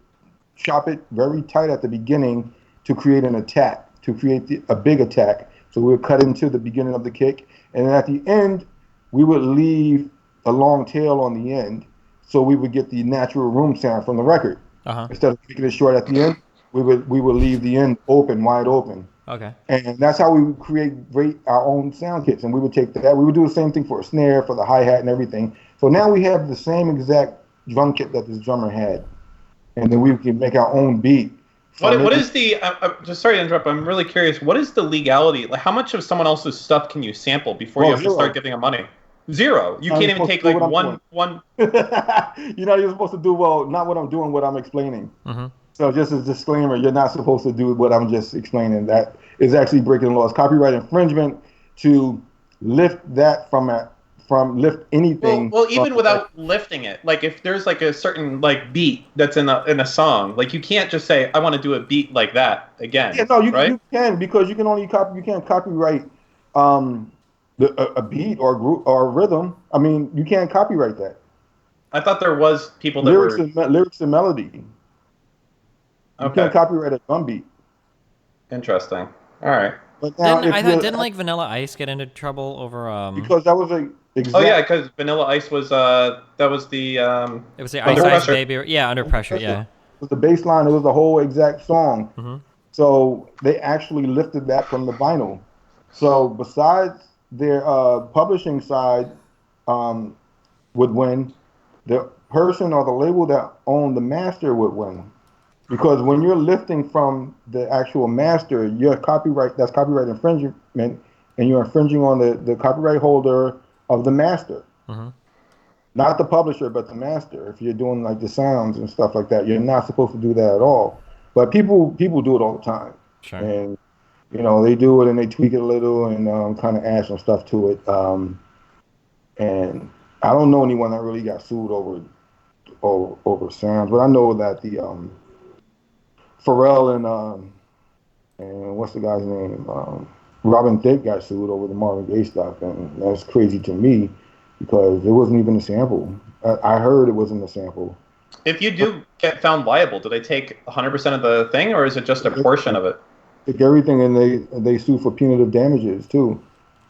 chop it very tight at the beginning to create an attack, to create a big attack. So we would cut into the beginning of the kick, and then at the end we would leave a long tail on the end, so we would get the natural room sound from the record. Instead of making it short at the end, we would leave the end open, wide open. Okay. And that's how we would create our own sound kits. And we would take that. We would do the same thing for a snare, for the hi-hat and everything. So now we have the same exact drum kit that this drummer had. And then we can make our own beat. What is the, just sorry to interrupt, I'm really curious, what is the legality? Like, how much of someone else's stuff can you sample before you have to start giving them money? Zero. You can't even take like one. You're not even supposed to do, not what I'm doing, what I'm explaining. So just as a disclaimer, you're not supposed to do what I'm just explaining. That is actually breaking the law. It's copyright infringement to lift that from lift anything. Well, even without lifting it, like if there's like a certain like beat that's in a song, like you can't just say I want to do a beat like that again. Yeah, no, right? you can, because you can only you can't copyright a beat or group or rhythm. I mean, you can't copyright that. I thought there was people that lyrics and melody. You can't copyright a drum beat. Interesting. All right. But now, didn't like Vanilla Ice get into trouble over because that was Oh yeah, because Vanilla Ice was that was the it was the Ice Ice Baby. Yeah, Under Pressure. Yeah. It was the bass line. It was the whole exact song. So they actually lifted that from the vinyl. So besides their publishing side would win, the person or the label that owned the master would win. Because when you're lifting from the actual master, that's copyright infringement, and you're infringing on the copyright holder of the master. Not the publisher, but the master. If you're doing like the sounds and stuff like that, you're not supposed to do that at all. But people do it all the time. Sure. And they do it and they tweak it a little and kind of add some stuff to it. And I don't know anyone that really got sued over sounds, but I know that the Pharrell and what's the guy's name? Robin Thicke got sued over the Marvin Gaye stuff, and that's crazy to me because it wasn't even a sample. I heard it wasn't a sample. If you do get found liable, do they take 100% of the thing, or is it just a portion of it? Take everything, and they sue for punitive damages too,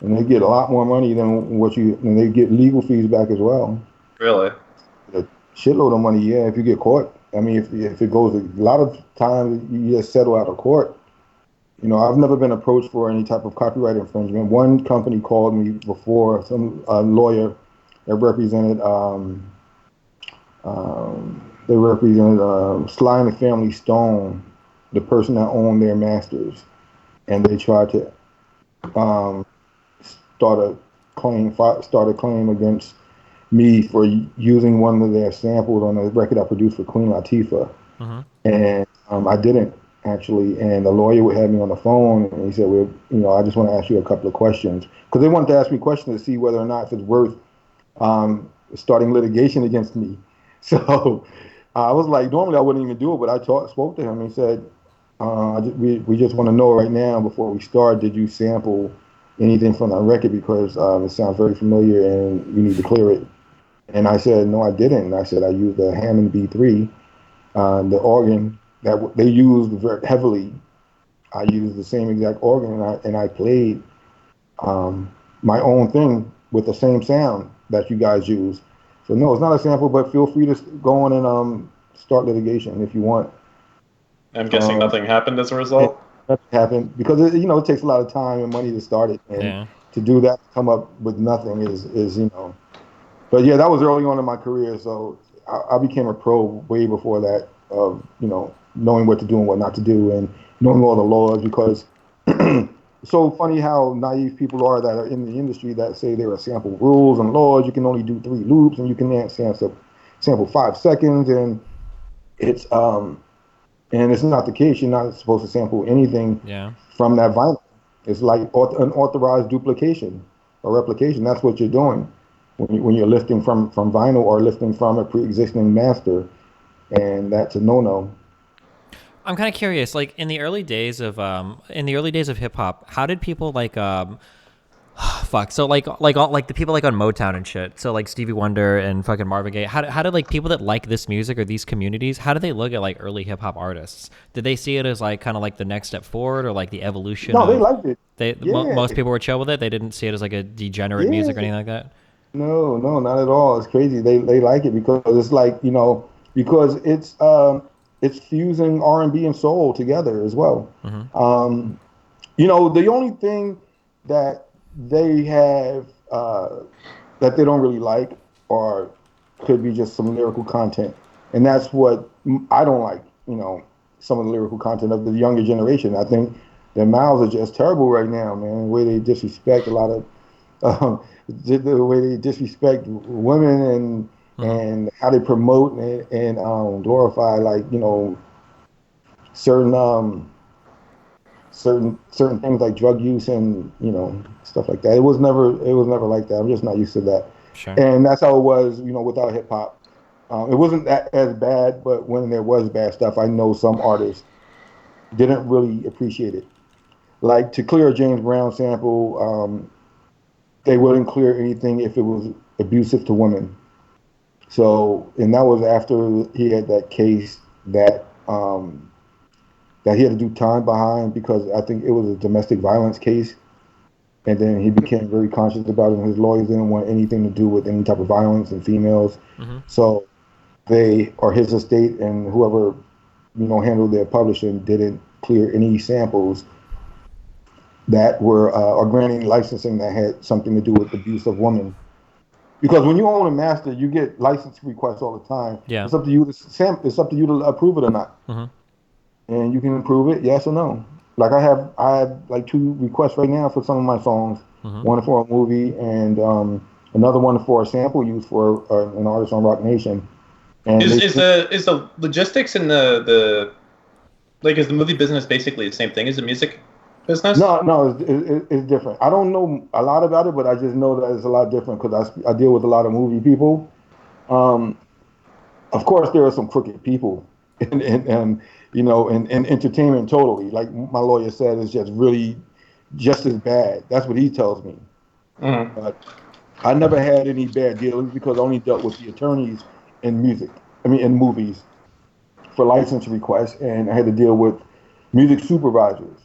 and they get a lot more money than and they get legal fees back as well. Really? A shitload of money, yeah. If you get caught. I mean, if it goes, a lot of times you just settle out of court. I've never been approached for any type of copyright infringement. One company called me before, some lawyer that represented They represented Sly and the Family Stone, the person that owned their masters, and they tried to um, start a claim against me for using one of their samples on a record I produced for Queen Latifah, Mm-hmm. and I didn't actually. And the lawyer would have me on the phone, and he said, "Well, I just want to ask you a couple of questions," because they wanted to ask me questions to see whether or not if it's worth starting litigation against me. So I was like, normally I wouldn't even do it, but I spoke to him. And he said, we just want to know right now before we start, did you sample anything from that record because it sounds very familiar and you need to clear it. And I said, no, I didn't. And I said, I used the Hammond B3, the organ that they used very heavily. I used the same exact organ, and I played my own thing with the same sound that you guys use. So no, it's not a sample, but feel free to go on and start litigation if you want. I'm guessing nothing happened as a It result. doesn't happen because it takes a lot of time and money to start it, and Yeah. to do that, come up with nothing is. But yeah, that was early on in my career, so I became a pro way before that of knowing what to do and what not to do and knowing all the laws because it's so funny how naive people are that are in the industry that say there are sample rules and laws. You can only do 3 loops and you can sample 5 seconds it's um and it's not the case. You're not supposed to sample anything Yeah. from that vinyl. It's like unauthorized duplication or replication. That's what you're doing when you're lifting from vinyl or lifting from a pre-existing master, and that's a no-no. I'm kind of curious, like in the early days of hip hop, how did people like fuck, so like the people like on Motown and shit, so like Stevie Wonder and fucking Marvin Gaye, how did like people that like this music or these communities, how do they look at like early hip hop artists? Did they see it as like kind of like the next step forward or like the evolution No, they of liked it. Yeah, most people were chill with it? They didn't see it as like a degenerate music or yeah. anything like that? No, no, not at all. It's crazy. They like it because it's like because it's fusing R&B and soul together as well. Mm-hmm. The only thing that they have that they don't really like or could be just some lyrical content, and that's what I don't like. Some of the lyrical content of the younger generation. I think their mouths are just terrible right now, man. The way they disrespect a lot of the way they disrespect women Mm-hmm. and how they promote and glorify certain certain things like drug use and stuff like that. It was never like that. I'm just not used to that, Sure. and that's how it was without hip hop. It wasn't as bad, but when there was bad stuff, I know some artists didn't really appreciate it. Like to clear a James Brown sample, they wouldn't clear anything if it was abusive to women. So, and that was after he had that case that he had to do time behind because I think it was a domestic violence case. And then he became very conscious about it, and his lawyers didn't want anything to do with any type of violence and females. Mm-hmm. So they, or his estate and whoever handled their publishing, didn't clear any samples that were or granting licensing that had something to do with abuse of women. Because when you own a master, you get license requests all the time. Yeah. It's up to you it's up to you to approve it or not, Mm-hmm. and you can approve it, yes or no. Like I have like 2 requests right now for some of my songs. Mm-hmm. One for a movie and another one for a sample used for an artist on Rock Nation. And Is the logistics and the like is the movie business basically the same thing as the music business? no, it's different. I don't know a lot about it, but I just know that it's a lot different because I deal with a lot of movie people. Um, of course, there are some crooked people, and entertainment totally. Like my lawyer said, it's just really just as bad. That's what he tells me. Mm-hmm. But I never had any bad dealings because I only dealt with the attorneys in music. I mean, in movies for license requests, and I had to deal with music supervisors.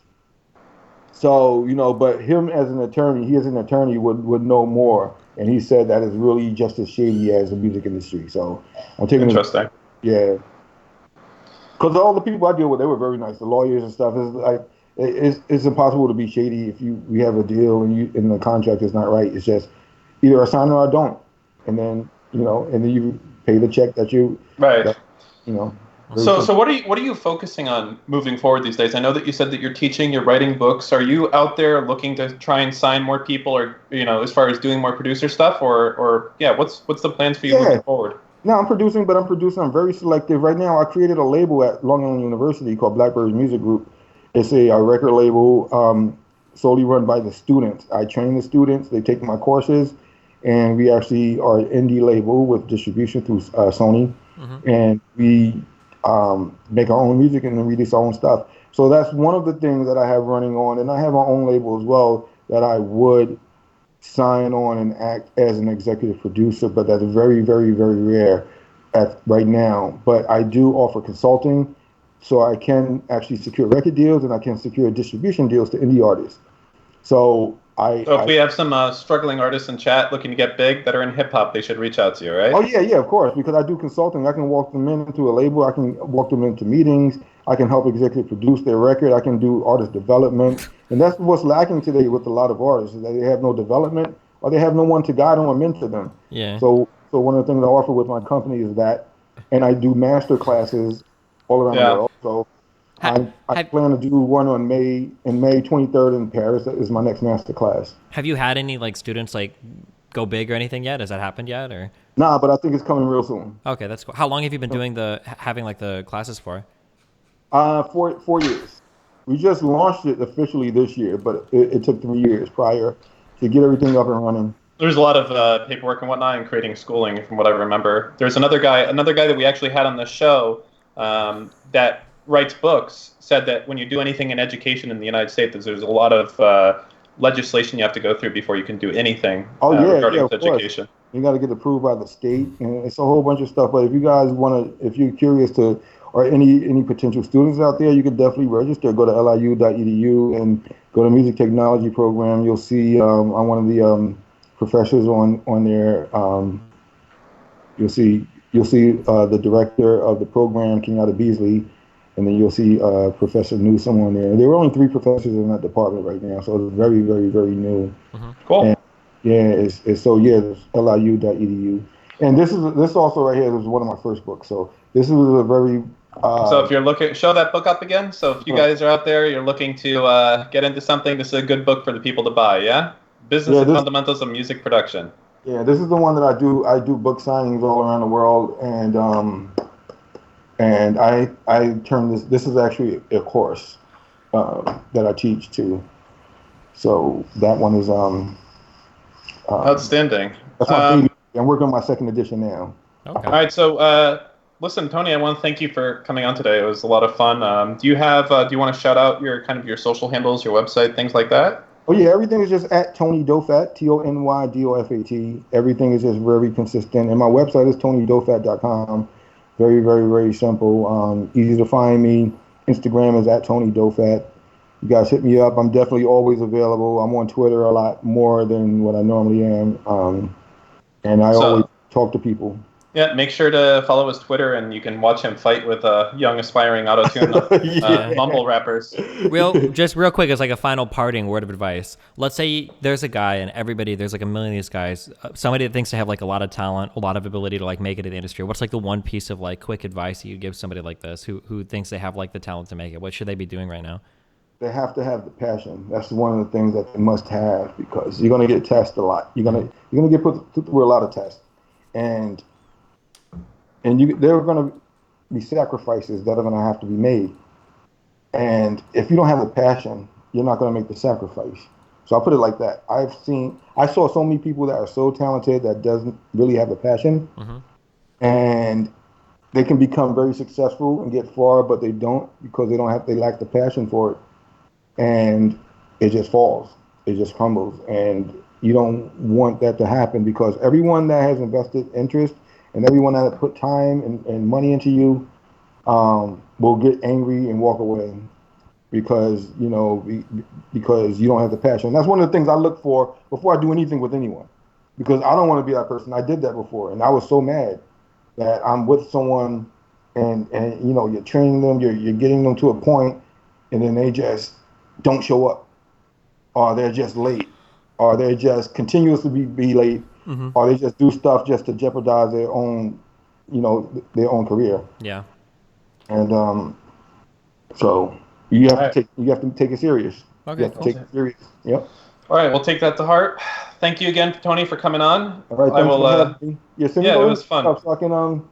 So, but him as an attorney, he as an attorney would know more. And he said that is really just as shady as the music industry. So I'm taking it. Interesting. Yeah. Because all the people I deal with, they were very nice. The lawyers and stuff is like, it's impossible to be shady if we have a deal and the contract is not right. It's just either I sign or I don't. And then, and then you pay the check that you, Right. that, you know. So what are you focusing on moving forward these days? I know that you said that you're teaching, you're writing books. Are you out there looking to try and sign more people, or as far as doing more producer stuff, or yeah, what's the plans for you moving forward? No, I'm producing, but I'm very selective. Right now, I created a label at Long Island University called Blackbird Music Group. It's a record label solely run by the students. I train the students. They take my courses, and we actually are an indie label with distribution through Sony, and we make our own music and then release our own stuff. So that's one of the things that I have running on, and I have my own label as well that I would sign on and act as an executive producer, but that's very, very, very rare right now. But I do offer consulting, so I can actually secure record deals and I can secure distribution deals to indie artists. So if we have some struggling artists in chat looking to get big that are in hip hop, they should reach out to you, right? Oh yeah, of course, because I do consulting. I can walk them into a label. I can walk them into meetings. I can help executive produce their record. I can do artist development, and that's what's lacking today with a lot of artists is that they have no development or they have no one to guide them or mentor them. Yeah. So one of the things I offer with my company is that, and I do master classes all around the world. So I plan to do one on May 23rd in Paris. That is my next master class. Have you had any students go big or anything yet? Has that happened yet, or? Nah, but I think it's coming real soon. Okay, that's cool. How long have you been doing having the classes for? 4 years. We just launched it officially this year, but it took 3 years prior to get everything up and running. There's a lot of paperwork and whatnot and creating schooling, from what I remember. There's another guy that we actually had on the show that writes books, said that when you do anything in education in the United States, there's a lot of legislation you have to go through before you can do anything regarding education. Course. You got to get approved by the state, and it's a whole bunch of stuff. But if you guys if you're curious to, or any potential students out there, you can definitely register. Go to liu.edu and go to music technology program. You'll see I'm one of the professors on there. You'll see the director of the program, Kenyatta Beasley. And then you'll see Professor Newsom on there. There are only 3 professors in that department right now, so it's very, very, very new. Cool. And it's it's liu.edu. And this also right here is one of my first books. So this is a very. So if you're looking, show that book up again. So if you guys are out there, you're looking to get into something, this is a good book for the people to buy. Yeah. Business and Fundamentals of Music Production. Yeah, this is the one that I do. I do book signings all around the world, and I turn this. This is actually a course that I teach too. So that one is outstanding. That's my baby. I'm working on my 2nd edition now. Okay. All right. So listen, Tony, I want to thank you for coming on today. It was a lot of fun. Do you want to shout out your social handles, your website, things like that? Oh yeah, everything is just at Tony Dofat, TonyDofat. Everything is just very consistent, and my website is TonyDofat.com. Very, very, very simple. Easy to find me. Instagram is at Tony Dofat. You guys hit me up. I'm definitely always available. I'm on Twitter a lot more than what I normally am. And I always talk to people. Yeah, make sure to follow his Twitter, and you can watch him fight with young aspiring auto-tune mumble rappers. Just real quick, as a final parting word of advice. Let's say there's a guy, and there's a million of these guys. Somebody that thinks they have a lot of talent, a lot of ability to make it in the industry. What's the one piece of quick advice you give somebody like this who thinks they have the talent to make it? What should they be doing right now? They have to have the passion. That's one of the things that they must have, because you're going to get tested a lot. You're going to get put through a lot of tests, and there are going to be sacrifices that are going to have to be made. And if you don't have the passion, you're not going to make the sacrifice. So I'll put it like that. I saw so many people that are so talented that doesn't really have the passion, and they can become very successful and get far, but they don't, because they lack the passion for it, and it just falls. It just crumbles, and you don't want that to happen, because everyone that has invested interest and everyone that put time and money into you will get angry and walk away because you don't have the passion. That's one of the things I look for before I do anything with anyone, because I don't want to be that person. I did that before, and I was so mad that I'm with someone and you're training them, you're getting them to a point, and then they just don't show up, or they're just late, or they're just continuously be late. Or they just do stuff just to jeopardize their own career. Yeah. And so you have Alright. you have to take it serious. Okay, You have to cool. take it serious. Yep. All right, we'll take that to heart. Thank you again, Tony, for coming on. All right. I Thanks will. for having me. Yeah, send me Yeah, it those was fun. stuff so I can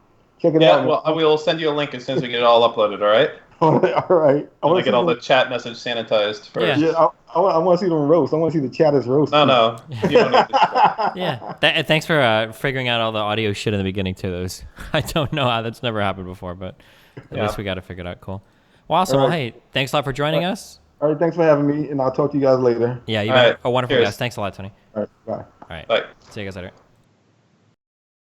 check it Yeah, out. well, I will send you a link as soon as we get it all uploaded. All right. All right. I'm gonna get all the chat message sanitized first. Yeah. Yeah, I want to see them roast. I want to see the chatters roast. No, you don't need to. Yeah. Thanks for figuring out all the audio shit in the beginning too. Those I don't know how that's never happened before, but at least we got it figured out. Cool. Well, awesome. All Well, right. hey, thanks a lot for joining us. All right. Thanks for having me, and I'll talk to you guys later. Yeah, you've All been right. a wonderful Cheers. guest. Thanks a lot, Tony. All right. Bye. All right. Bye. See you guys later.